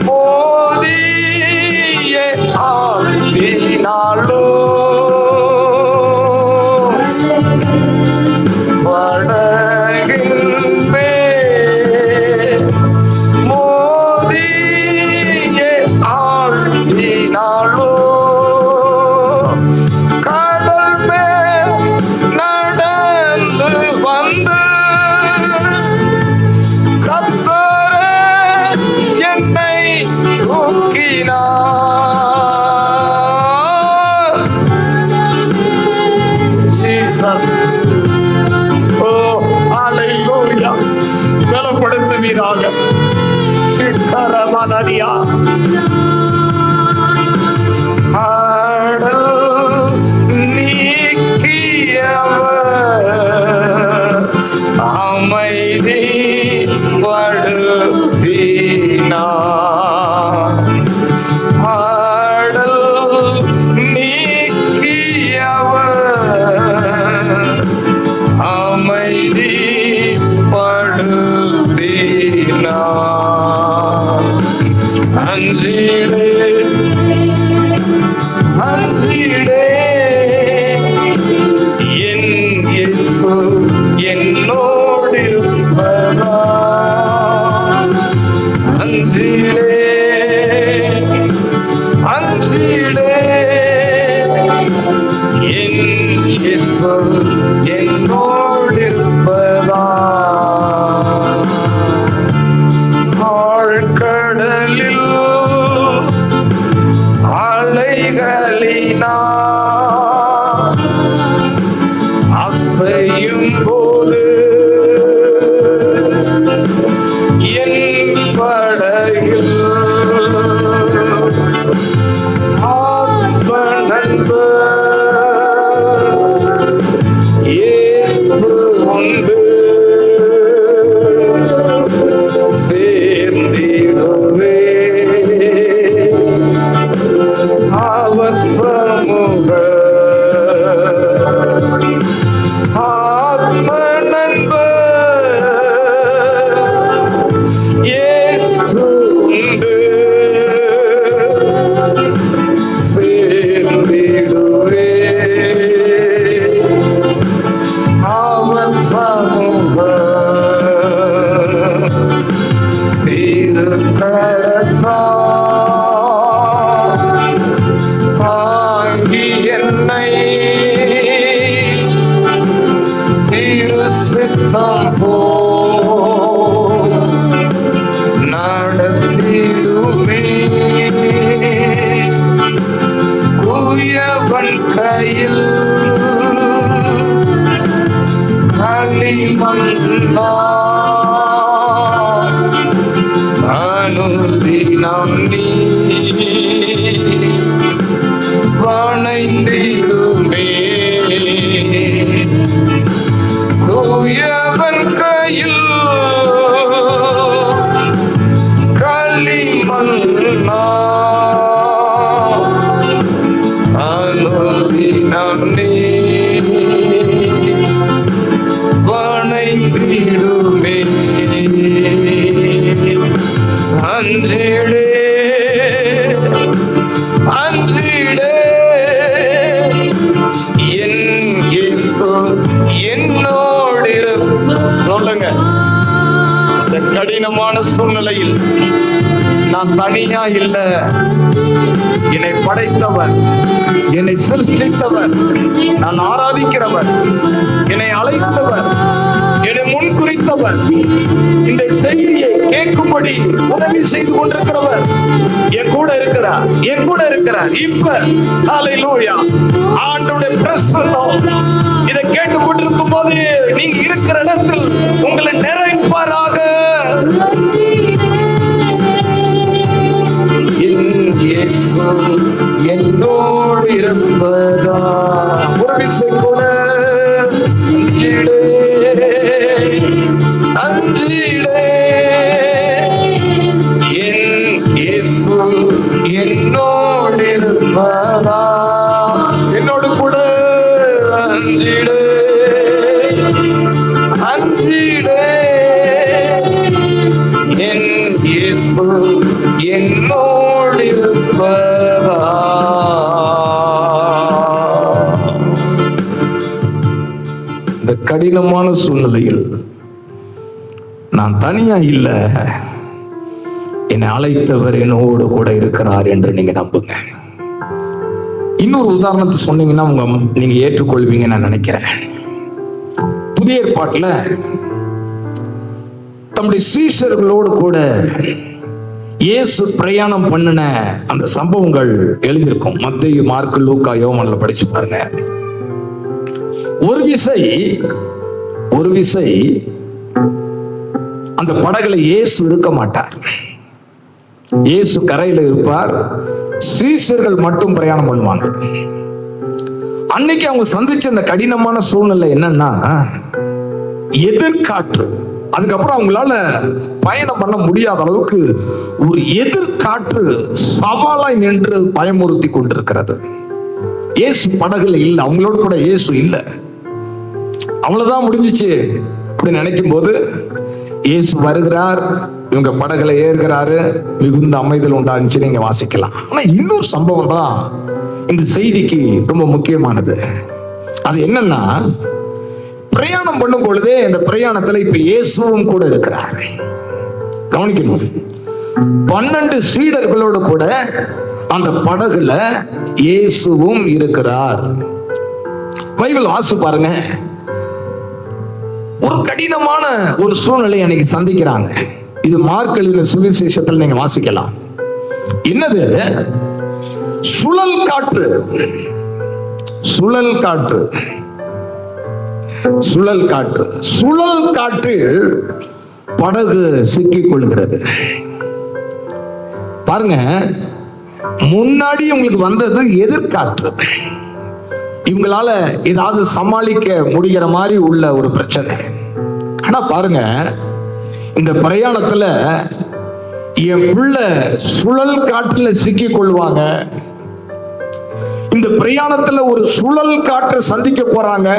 மோதிய ஆழ்த்தினாலோ படகின்மேல் மோதிய ஆழ்த்தினாலோ கடல் மேல் நடந்து வந்து கர்த்தரே என்னை தூக்கினார். ஜீசஸ். ஓ ஹalleluya. பலப்படுத்துவீராக. சிக்கரமனரியா ஆடல் நீக்கியவர் அமைதி படுத்தினார். ஆடல் நீக்கியவர் அமைதி படுத்தினார். அஞ்சிடே அஞ்சிடே என் இயேசு என்னோடிருப்பதா. அஞ்சிடே அஞ்சிடே என் இயேசு என்னோடிருப்பதா. ஆழ்கடலில் அலைகளினால் அசையும் போது என் படகில் ஆத்ம நண்பர் இயேசு உண்டு. சேர்ந்திடுவே சித்தம் போ நடத்திடுமே. குயவன் கையில் களிமண்ணா அனுதினம் நீ வணைந்திடுமே. குயவன் கையில் களிமண்ணா அனுதினம் நீ வணைந்திடுமே. அஞ்சிடே அஞ்சிடே என் இயேசு என்னோடு சொல்லுங்க. இந்த கடினமான சூழ்நிலையில் நான் தனியா இல்ல, என்னை படைத்தவர், என்னை சிருஷ்டித்தவர், நான் ஆராதிக்கிறவர், என்னை அழைத்தவர், என்னை முன்குறித்தவர், இந்த செய்தியை கேட்கும்படி உதவி செய்து கொண்டிருக்கிறவர் என் கூட இருக்கிறார், என் கூட இருக்கிறார். இப்ப ஹல்லேலூயா, ஆண்டவருடைய பிரசன்னம் இதை கேட்டுக் கொண்டிருக்கும் போது நீங்க இருக்கிற இடத்தில் உங்களை நிறைப்பாராக. என்னோடு இருப்பதா ஒரு விசை கூட அஞ்சிடே என் இயேசு என்னோடு இருப்பதா என்னோடு கூட அஞ்சிடே அஞ்சிடே என் இயேசு என்னோடு இருப்பதா. இந்த கடினமான சூழ்நிலையில் நான் தனியா இல்ல, என்னை அழைத்தவர் என்னோடு கூட இருக்கிறார் என்று நீங்க நம்புங்க. இன்னொரு உதாரணத்தை சொன்னீங்கன்னா நீங்க ஏற்றுக்கொள்வீங்க நான் நினைக்கிறேன். புதிய ஏற்பாட்டுல தம்முடைய சீஷர்களோடு கூட இயேசு பிரயாணம் பண்ணின அந்த சம்பவங்கள் எழுதியிருக்கும். மத்தேயு, மார்க்கு, லூக்கா, யோவான்ல படிச்சு பாருங்க. ஒரு விசை அந்த படகுல இயேசு இருக்க மாட்டார். இயேசு கரையில இருப்பார், சீஷர்கள் மட்டும் பிரயாணம் பண்ணுவாங்க. அன்னைக்கு அவங்க சந்திச்ச அந்த கடினமான சூழ்நிலை என்னன்னா எதிர்காற்று. அதுக்கப்புறம் அவங்களால பயணம் பண்ண முடியாத அளவுக்கு ஒரு எதிர்காற்று சவாலாய் நின்று பயமுறுத்தி கொண்டிருக்கிறது. இயேசு படகுல இல்ல, அவங்களோட கூட இயேசு இல்ல. அவ்வளவுதான் முடிஞ்சிச்சு அப்படின்னு நினைக்கும் போது இயேசு வருகிறார், இவங்க படகுல ஏறுகிறாரு, மிகுந்த அமைதல் உண்டாச்சு நீங்க வாசிக்கலாம். ஆனா இன்னொரு சம்பவம் தான் இந்த செய்திக்கு ரொம்ப முக்கியமானது. அது என்னன்னா, பிரயாணம் பண்ணும் பொழுதே இந்த பிரயாணத்துல இப்ப இயேசுவும் கூட இருக்கிறார். கவனிக்கணும், 12 சீடர்களோடு கூட அந்த படகுல இயேசுவும் இருக்கிறார். பைபிள் வாசி பாருங்க. ஒரு கடினமான ஒரு சூழ்நிலை அன்னைக்கு சந்திக்கிறாங்க. இது மார்க் எழுதின சுவிசேஷத்தில் நீங்க வாசிக்கலாம். என்னது? சுழல் காற்று. சுழல் காற்று. சுழல் காற்று. சுழல் காற்று படகு சிக்கிக் கொள்கிறது. பாருங்க, முன்னாடி உங்களுக்கு வந்தது எதிர்காற்று. இவங்களால ஏதாவது சமாளிக்க முடிகிற மாதிரி உள்ள ஒரு பிரச்சனை. ஆனா பாருங்க, இந்த பிரயாணத்துல என் பிள்ளை சுழல் காற்றுல சிக்கிக் கொள்வாங்க. இந்த பிரயாணத்துல ஒரு சுழல் காற்று சந்திக்க போறாங்க.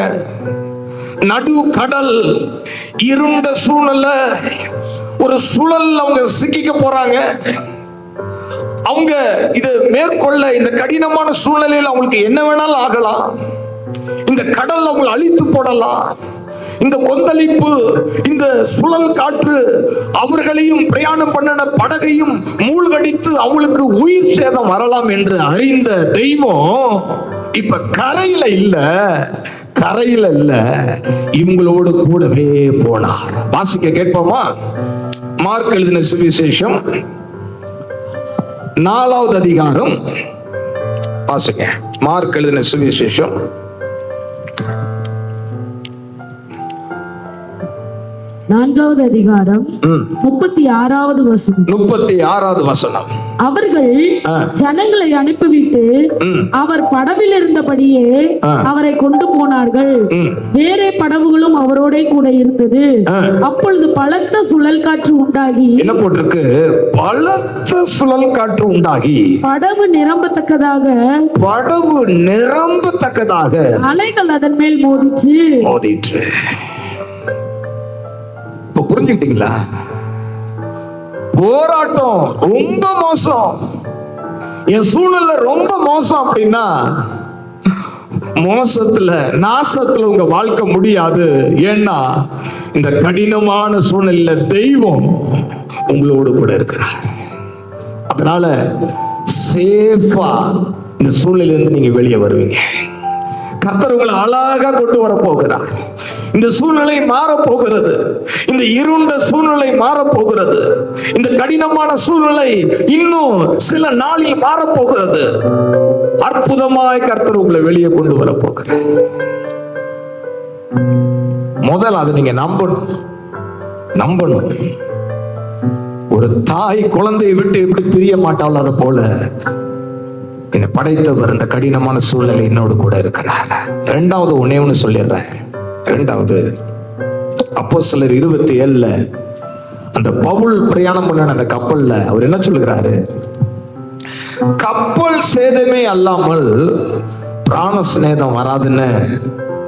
நடு கடல், இருண்ட சூழ்நிலை, ஒரு சுழல் அவங்க சிக்கிக்க போறாங்க. அவங்க இதை மேற்கொள்ள இந்த கடினமான சூழ்நிலையில் அவங்களுக்கு என்ன வேணாலும் ஆகலாம். இந்த கடல் அவங்களை அழித்து போடலாம். இந்த கொந்தளிப்பு, இந்த சுழல் காற்று அவர்களையும் பிரயாணம் பண்ணின படகையும் மூழ்கடித்து அவங்களுக்கு உயிர் சேதம் வரலாம் என்று அறிந்த தெய்வம் இப்ப கரையில இல்ல, கரையில் அல்ல, இவங்களோடு கூடவே போனார். வாசிக்க கேட்போமா? மார்க் எழுதின சுவிசேஷம் 4வது அதிகாரம் வாசிங்க. மார்க் எழுதின சுவிசேஷம் 4வது அதிகாரம் 36வது வசனம். 36வது வசனம். அவர்கள் ஜனங்களை அனுப்பிவிட்டு அவர் படவில் இருந்தபடியே அவரை கொண்டு போனார்கள். வேறே படவுகளும் அவரோட கூட இருந்தது. அப்பொழுது பலத்த சுழல் காற்று உண்டாகி, என்ன போட்டிருக்கு? பலத்த சுழல் காற்று உண்டாகி படவு நிரம்பத்தக்கதாக அலைகள் அதன் மேல் மோதிற்று. இப்ப புரிஞ்சுக்கிட்டீங்களா? போராட்டம் ரொம்ப மோசம், என் சூழ்நிலை ரொம்ப மோசம் அப்படின்னா மோசத்துல நாசத்துல உங்க வாழ்க்கை முடியாது. ஏன்னா இந்த கடினமான சூழ்நிலையில தெய்வம் உங்களோடு கூட இருக்கிறார். அதனால சேஃபா இந்த சூழ்நிலையிலிருந்து நீங்க வெளியே வருவீங்க. கர்த்தர் உங்களை அழகா கொண்டு வர போகிறார். இந்த சூழ்நிலை மாறப்போகிறது. இந்த இருண்ட சூழ்நிலை மாறப்போகிறது. இந்த கடினமான சூழ்நிலை இன்னும் சில நாளில் மாறப்போகிறது. அற்புதமாய் கர்த்தர் உங்களை வெளியே கொண்டு வர போகிறார். முதல்ல அதை நீங்க நம்பணும். ஒரு தாய் குழந்தையை விட்டு எப்படி பிரிய மாட்டாள், அதை போல என்னை படைத்தவர் இந்த கடினமான சூழ்நிலை என்னோடு கூட இருக்கிறார். 2வது ஒண்ணு சொல்லிடுறேன். 2வது அப்போஸ்தலர் 27 அந்த பவுல் பிரயாணம் பண்ண அந்த கப்பல்ல அவர் என்ன சொல்லுகிறாரு? கப்பல் சேதமே அல்லாமல் பிராண சிநேதம் வராதுன்னு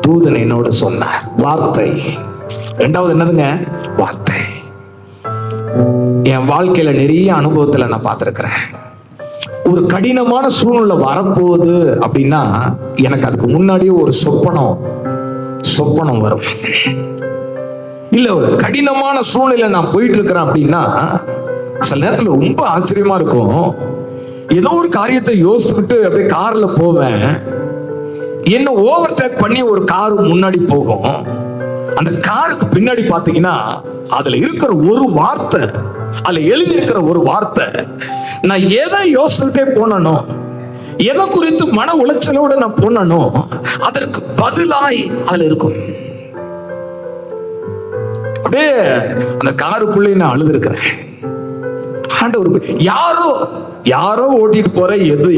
தூதன் என்னோட சொன்னார். வார்த்தை. 2வது என்னதுங்க? வார்த்தை. என் வாழ்க்கையில நிறைய அனுபவத்துல நான் பார்த்திருக்கிறேன். ஒரு கடினமான சூழ்நிலை வரப்போகுது அப்படின்னா எனக்கு அதுக்கு முன்னாடியே ஒரு சொப்பனம் வரும். இல்ல ஒரு கடினமான சூழ்நிலை நான் போயிட்டு இருக்கிறேன் அப்படின்னா சில நேரத்துல ரொம்ப ஆச்சரியமா இருக்கும். ஏதோ ஒரு காரியத்தை யோசிச்சுட்டு அப்படியே கார்ல போவேன். என்ன ஓவர்டேக் பண்ணி ஒரு கார் முன்னாடி போகும். அந்த காருக்கு பின்னாடி பாத்தீங்கன்னா அதுல இருக்கிற ஒரு வார்த்தை, அதுல எழுதி இருக்கிற ஒரு வார்த்தை, நான் எதை யோசிச்சுட்டே போனனோ, எதை குறித்து மன உளைச்சலோட நான் போனனோ அதற்கு பதிலாய் அதுல இருக்கும். அப்படியே அந்த காருக்குள்ளே நான் அழுதுருக்கிறேன். ஆண்டவர் யாரோ ஓட்டிட்டு போற,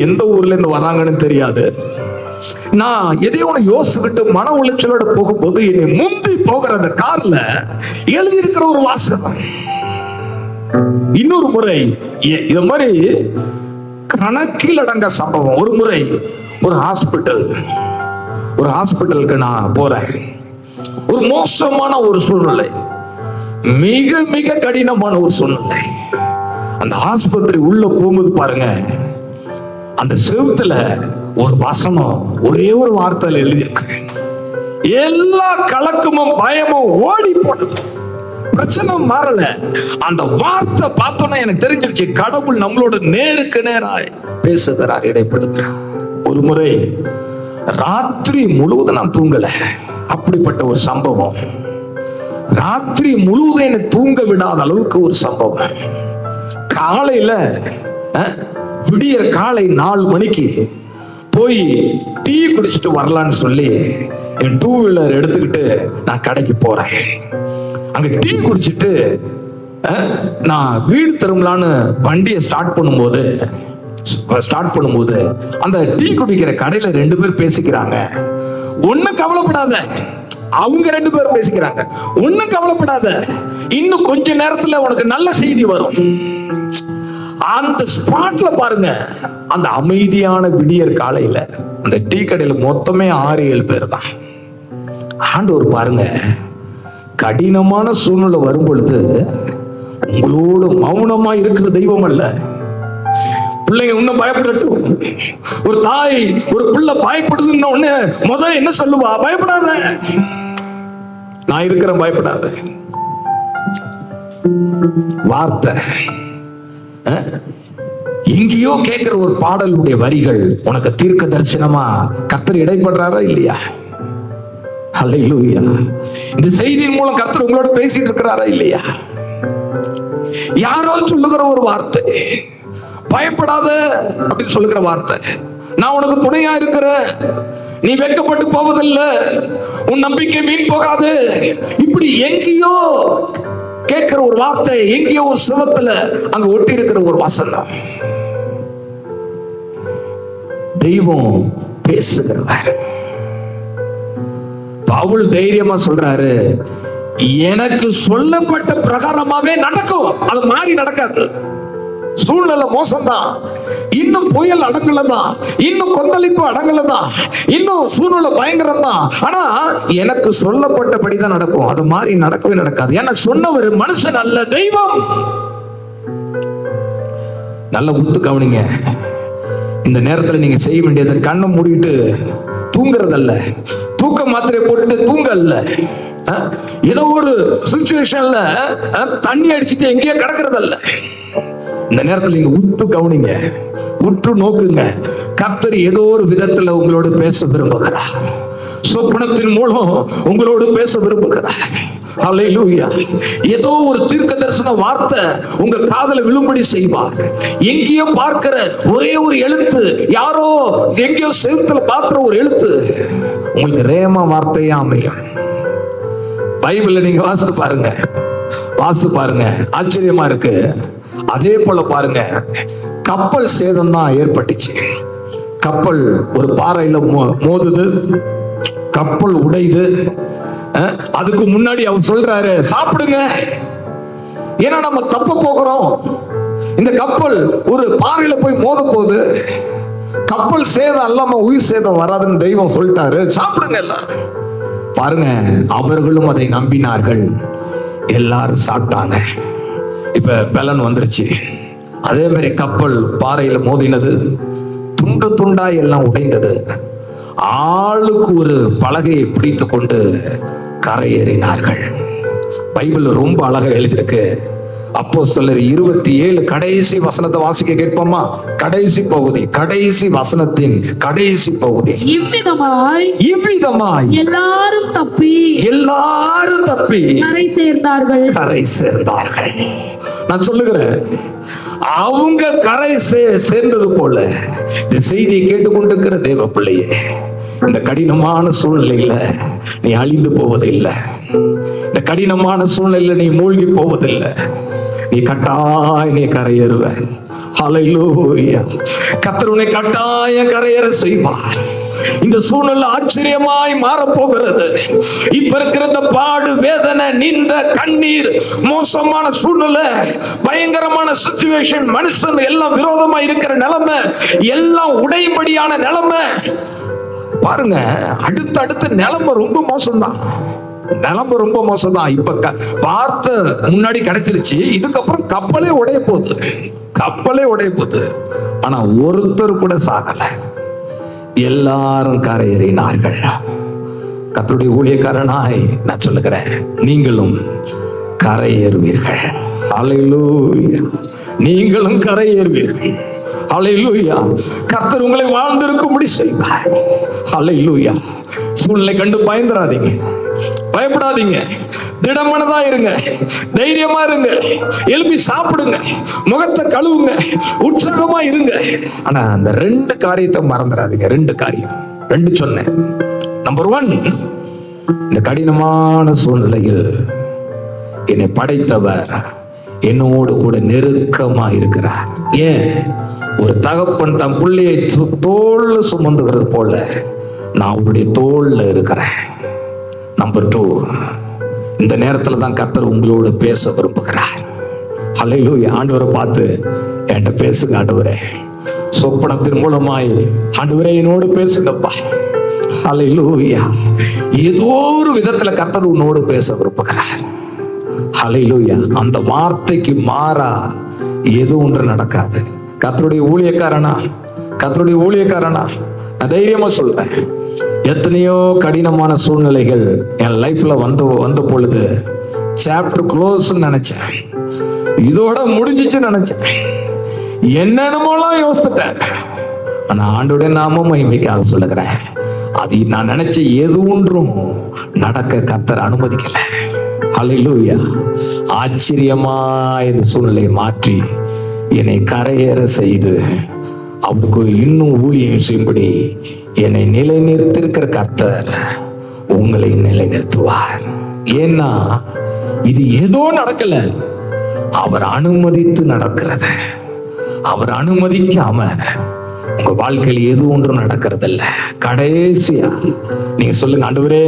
எந்த ஊர்ல இருந்து வராங்கன்னு தெரியாது. நான் எதையோ யோசிச்சுக்கிட்டு மன உளைச்சலோட போகும்போது என்னை முந்தி போகிற அந்த கார்ல எழுதி இருக்கிற ஒரு வாசகம். இன்னொரு முறை இது மாதிரி கணக்கில் அடங்க சம்பவம். ஒரு முறை ஒரு ஹாஸ்பிட்டலுக்கு நான் போறேன். ஒரு மோசமான ஒரு சூழ்நிலை, மிக மிக கடினமான ஒரு சூழ்நிலை. அந்த ஆஸ்பத்திரி உள்ள போகும்போது பாருங்க, அந்த செவுத்துல ஒரு வசனம், ஒரே ஒரு வார்த்தையில எழுதியிருக்கு. எல்லா கலக்கமும் பயமும் ஓடி போனது. பிரச்சனை மாறல. அந்த வார்த்தை பார்த்தோன்னா எனக்கு தெரிஞ்சிருச்சு, கடவுள் நம்மளோட நேருக்கு நேராய் பேசுகிறார், இடைப்படுகிறார். ஒரு முறை ராத்திரி முழுவதும் நான் தூங்கல. அப்படிப்பட்ட ஒரு சம்பவம். ராத்திரி முழுவதும் என்னை தூங்க விடாத அளவுக்கு ஒரு சம்பவம். காலையில விடிய காலை 4 மணிக்கு போய் டீ குடிச்சிட்டு வரலான்னு சொல்லி என் 2 வீலர் எடுத்துக்கிட்டு நான் கடைக்கு போறேன். அங்க டீ குடிச்சிட்டு நான் வீடு திரும்பலான்னு வண்டியை ஸ்டார்ட் பண்ணும்போது அந்த டீ குடிக்கிற கடையில 2 பேர் பேசிக்கிறாங்க. ஒண்ணு கவலைப்படாத, அவங்க 2 பேரும் பேசிக்கிறாங்க. ஒண்ணு கவலைப்படாத, இன்னும் கொஞ்ச நேரத்துல உனக்கு நல்ல செய்தி வரும். அந்த ஸ்பாட்ல பாருங்க, அந்த அமைதியான விடியற் காலையில அந்த டீ கடையில மொத்தமே 6-7 பேர் தான். ஆண்டவர் பாருங்க, கடினமான சூழ்நிலை வரும் பொழுது உங்களோடு மௌனமா இருக்கிற தெய்வம் அல்ல. பிள்ளைங்க இன்னும் பயப்படட்டும். ஒரு தாய் ஒரு பிள்ளை பயப்படுதுன்னு உடனே முதல்ல என்ன சொல்லுவா? பயப்படாத, நான் இருக்கிறேன், பயப்படாத. வார்த்தை. எங்கேயோ கேட்கிற ஒரு பாடலுடைய வரிகள் உனக்கு தீர்க்க தரிசனமா கர்த்தர் இடைப்படுறாரா இல்லையா? ஹல்லேலூயா. இந்த செய்தியின் மூலம் கர்த்தர் உங்களோட பேசிட்டு இருக்கிறாரா இல்லையா? யாரோ சொல்லுகிற ஒரு வார்த்தை, பயப்படாத அப்படின்னு சொல்லுகிற வார்த்தை, நான் உனக்கு துணையா இருக்கிறேன், நீ வெட்கப்பட்டு போவதில்லை, உன் நம்பிக்கை வீண் போகாது, இப்படி எங்கேயோ கேட்கிற ஒரு வார்த்தை, எங்கேயோ ஒரு சுவத்துல அங்க ஒட்டி இருக்கிற ஒரு வசனம். தெய்வம் பேசுகிறவர். பவுல் தைரியமா சொல்றாரு, எனக்கு சொல்லப்பட்ட பிரகாரமாவே நடக்கும், அது மாறி நடக்காது. சூழ்நிலை மோசம்தான், இன்னும் புயல் அடங்கலதான், இன்னும் கொந்தளிப்பு அடங்கலதான், இன்னும் சூழ்நிலை பயங்கரம் தான், ஆனா எனக்கு சொல்லப்பட்டபடிதான் நடக்கும், அது மாறி நடக்கவே நடக்காது. ஏன்னா சொன்னவர் மனுஷன் அல்ல, தெய்வம். நல்ல உத்து கவனிங்க. இந்த நேரத்தில் நீங்க செய்ய வேண்டியது கண்ணை மூடிட்டு தூங்குறதல்ல, தூக்க மாத்திரை போட்டுட்டு தூங்க அல்ல, ஏதோ ஒரு சிச்சுவேஷன்ல தண்ணி அடிச்சுட்டு எங்கேயோ கிடக்குறதல்ல. இந்த நேரத்தில் நீங்க உத்து கவனிங்க, உற்று நோக்குங்க. கர்த்தர் ஏதோ ஒரு விதத்துல உங்களோடு பேச விரும்புகிறார், சொப்பனத்தின் மூலம் உங்களோடு பேச விரும்புகிறார். ஹல்லேலூயா. ஏதோ ஒரு தீர்க்க தரிசன வார்த்தை உங்க காதுல விழும்படி செய்வார். எங்கேயோ பார்க்கிற ஒரே ஒரு எழுத்து, யாரோ எங்கேயோ செவுத்துல பார்க்கிற ஒரு எழுத்து உங்களுக்கு ரேமா வார்த்தையா அமையும். பைபிள்ல நீங்க வாசித்து பாருங்க, வாசித்து பாருங்க, ஆச்சரியமா இருக்கு. அதே போல பாருங்க, கப்பல் சேதம் தான் ஏற்பட்டுச்சு. கப்பல் ஒரு பாறையில மோதுது, கப்பல் உடையுது. அதுக்கு முன்னாடி அவர் சொல்றாரு, சாப்பிடுங்க, ஏன்னா நம்ம தப்ப போகிறோம். இந்த கப்பல் ஒரு பாறையில போய் மோத போகுது, கப்பல் சேதம் இல்லாம உயிர் சேதம் வராதுன்னு தெய்வம் சொல்லிட்டாரு, சாப்பிடுங்க எல்லாரும். பாருங்க, அவர்களும் அதை நம்பினார்கள், எல்லாரும் சாப்பிட்டாங்க. இப்ப பலன் வந்துருச்சு. அதே மாதிரி கப்பல் பாறையில மோதினது, துண்டு துண்டா எல்லாம் உடைந்தது. ஆளுக்கு ஒரு பலகையை பிடித்து கொண்டு கரையேறினார்கள். பைபிள் ரொம்ப அழகா எழுதியிருக்கு. அப்போஸ்தலர் 27 கடைசி வசனத்தை வாசிக்க கேட்போமா? கடைசி பகுதி, கடைசி வசனத்தின் கடைசி பகுதி. இவ்விதமாய் எல்லாரும் தப்பி கரை சேர்ந்தார்கள். நான் சொல்லுகிறேன், அவங்க கரை சேர்ந்தது போல இந்த செய்தியை கேட்டுக்கொண்டிருக்கிற தேவ பிள்ளையே, இந்த கடினமான சூழ்நிலையில நீ அழிந்து போவதில்லை, இந்த கடினமான சூழ்நிலையில நீ மூழ்கி போவதில்லை, நீ கட்டாய் நீ கரையேறுவ. ஹல்லேலூயா. கர்த்தர் உன்னை கட்டாயம் கரையேற செய்வார். இந்த சூழ்நிலை ஆச்சரியமாய் மாறப்போகிறது. இப்ப இருக்கிற இந்த பாடு, வேதனை, நிந்த, கண்ணீர், மோசமான சூழ்நிலை, பயங்கரமான சிச்சுவேஷன், மனுஷன் எல்லாம் விரோதமா இருக்கிற நிலைமை, எல்லாம் உடையும்படியான நிலைமை. பாருங்க, அடுத்த நிலைமை ரொம்ப மோசம்தான், நிலைமை ரொம்ப மோசம்தான். இப்ப வார்த்தை முன்னாடி கிடைச்சிருச்சு, இதுக்கப்புறம் கப்பலே உடைய போகுது, கப்பலே உடைய போகுது. ஆனா ஒருத்தர் கூட சாகல, எல்லாரும் கரையேறினார்கள். கர்த்தருடைய ஊழியக்காரனாய் நான் சொல்லுகிறேன், நீங்களும் கரையேறுவீர்கள். ஹல்லேலூயா. நீங்களும் கரையேறுவீர்கள். ஹல்லேலூயா. கர்த்தர் உங்களை வாழ்ந்திருக்கும்படி செய்வார். ஹல்லேலூயா. சூழ்நிலை கண்டு பயந்துராதீங்க, பயப்படாதீங்க, திடமனதா இருங்க, தைரியமா இருங்க, எழுப்பி சாப்பிடுங்க, முகத்தை கழுவுங்க, உற்சாகமா இருங்க. ஆனா அந்த 2 காரியத்தை மறந்துடாதீங்க. 2 காரியம், 2 சொன்னேன். நம்பர் 1, இந்த கடினமான சூழ்நிலையில் என்னை படைத்தவர் என்னோடு கூட நெருக்கமா இருக்கிறார். ஏன்? ஒரு தகப்பன் தன் பிள்ளையை தோல்ல சுமந்துகிறது போல நான் அவருடைய தோல்ல இருக்கிறேன். நம்பர் 2, இந்த நேரத்துல தான் கர்த்தர் உங்களோடு பேச விரும்புகிறார். ஹல்லேலூயா. ஆண்டவரை பார்த்து, என்கிட்ட பேசுங்க ஆண்டவரே, சொப்பனத்தின் மூலமாய் ஆண்டவரே என்னோடு பேசுங்கப்பா. ஹல்லேலூயா. ஏதோ ஒரு விதத்துல கர்த்தர் உன்னோடு பேச விரும்புகிறார். ஹல்லேலூயா. அந்த வார்த்தைக்கு மாறா ஏதோ ஒன்று நடக்காது. கர்த்தருடைய ஊழியக்காரனா நான் தைரியமா சொல்றேன், எத்தனையோ கடினமான சூழ்நிலைகள் என் லைஃப்ல வந்த பொழுது சாப்டர் க்ளோஸ் நினைச்சேன், இதோட முடிஞ்சிச்சு நினைச்சேன், என்னென்னமோலாம் யோசித்துட்டேன். ஆனா ஆண்டோட நாம மகிமைக்காக சொல்லுகிறேன், அது நான் நினைச்ச எது ஒன்றும் நடக்க கர்த்தர் அனுமதிக்கல. ஹல்லேலூயா. ஆச்சரியமா இந்த சூழ்நிலையை மாற்றி என்னை கரையேற செய்து அவருக்கு இன்னும் ஊழியம் செய்யும்படி என்னை நிலைநிறுத்திருக்கிற கர்த்தர் உங்களை நிலைநிறுத்துவார். ஏன்னா இது ஏதோ நடக்கல, அவர் அனுமதித்து நடக்கிறத. அவர் அனுமதிக்காம உங்க வாழ்க்கையில் எது ஒன்றும் நடக்கிறதில்ல. கடைசியா நீங்க சொல்லுங்க, ஆண்டவரே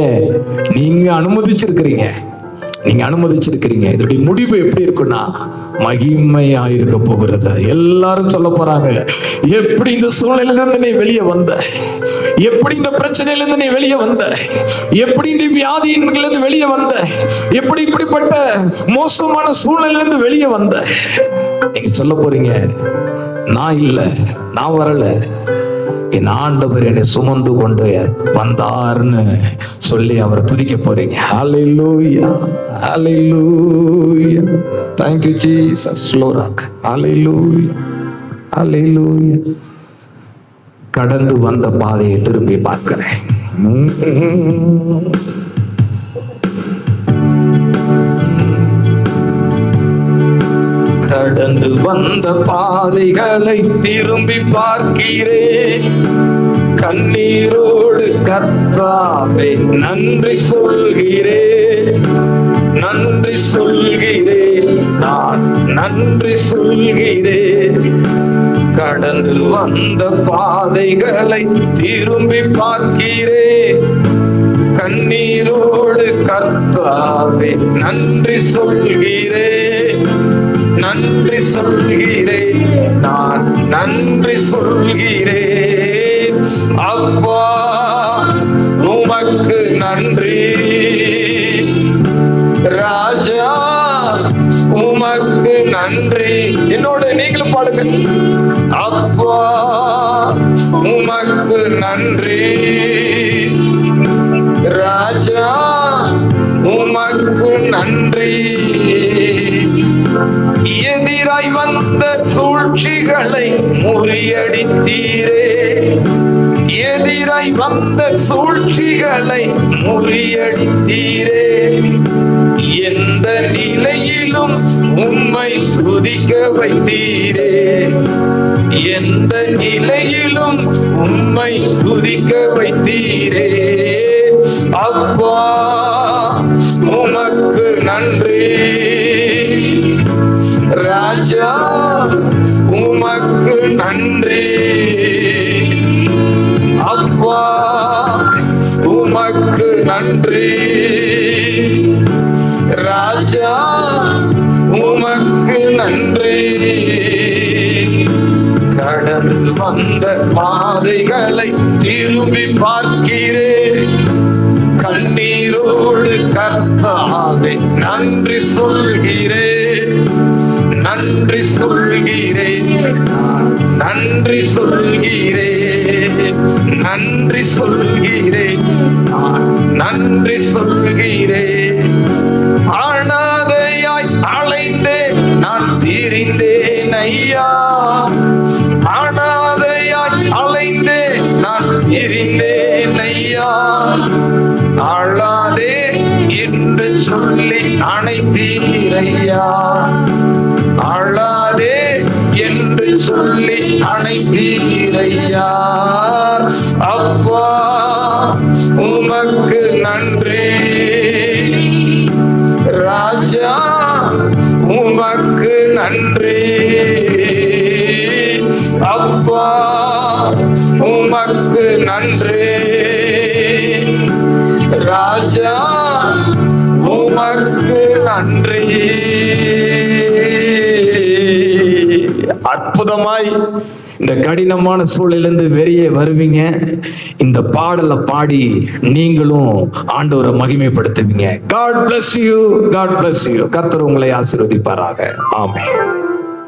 நீங்க அனுமதிச்சிருக்கிறீங்க, இதோடைய முடிவு எப்படி இருக்குன்னா மகிமையா இருக்க போகிறது. எல்லாரும் சொல்ல போறாங்க, எப்படி இந்த சூழ்நிலையிலிருந்து நீ வெளியே வந்த, எப்படி இந்த பிரச்சனையிலிருந்து நீ வெளியே வந்த, எப்படி இந்த வியாதியிலிருந்து வெளியே வந்த, எப்படி இப்படிப்பட்ட மோசமான சூழ்நிலையிலிருந்து வெளியே வந்த. நீங்க சொல்ல போறீங்க, நான் இல்லை, நான் வரல, என் ஆண்டவர் என்னை சுமந்து கொண்டு வந்தார்னு சொல்லி அவரை துதிக்க போறீங்க. ஹல்லேலூயா, ஹல்லேலூயா. Thank you Jesus. Slow rock. Hallelujah, hallelujah. கடந்து வந்த பாதையை திரும்பி பார்க்கிறேன். கடந்து வந்த பாதைகளை திரும்பி பார்க்கிறேன். கண்ணீரோடு கர்த்தாவே நன்றி சொல்கிறேன், நன்றி சொல்கிறேன், நான் நன்றி சொல்கிறேன். கடந்து வந்த பாதைகளை திரும்பி பார்க்கிறேன். கண்ணீரோடு கர்த்தாவே நன்றி சொல்கிறேன், நன்றி சொல்கிறேன், நான் நன்றி சொல்கிறேன். அப்பா உமக்கு நன்றி, ராஜா உமக்கு நன்றி. என்னோட நீங்களும் பாடுங்க. அப்பா உமக்கு நன்றி, ராஜா உமக்கு நன்றி. எதிராய் வந்த சூழ்ச்சிகளை முறியடித்தீரே, எதிராய் வந்த சூழ்ச்சிகளை முறியடித்தீரே. எந்த நிலையிலும் உம்மை துதிக்க வைத்தீரே, எந்த நிலையிலும் உம்மை துதிக்க வைத்தீரே. அப்பா உமக்கு நன்றி, ராஜா உமக்கு நன்றி. அப்பா உமக்கு நன்றி, ராஜா உமக்கு நன்றி. கடந்து வந்த பாதைகளை திரும்பி பார்க்கிறேன். கண்ணீரோடு கர்த்தாவே நன்றி சொல்கிறேன், நன்றி சொல்கிறேன், நன்றி சொல்கிறேன், நன்றி சொல்கிறேன், நன்றி சொல்கிறேன். அனாதையாய் அலைந்தே நான் திரிந்தேன் ஐயா, அனாதையாய் அலைந்தே நான் திரிந்தேன் ஐயா. அழாதே என்று சொல்லி அணைத்தீரையா, அழாதே என்று சொல்லி அணைத்தீரையா. அப்பா உமக்கு நன்றி, ராஜா உமக்கு நன்றி. அப்பா உமக்கு நன்றி, ராஜா உமக்கு நன்றி. அற்புதமாய் இந்த கடினமான சூழலிலிருந்து வெளியே வருவீங்க. இந்த பாடலை பாடி நீங்களும் ஆண்டவரை மகிமைப்படுத்துவீங்க. God bless you, God bless you. கர்த்தர் உங்களை ஆசீர்வதிப்பாராக. ஆமென்.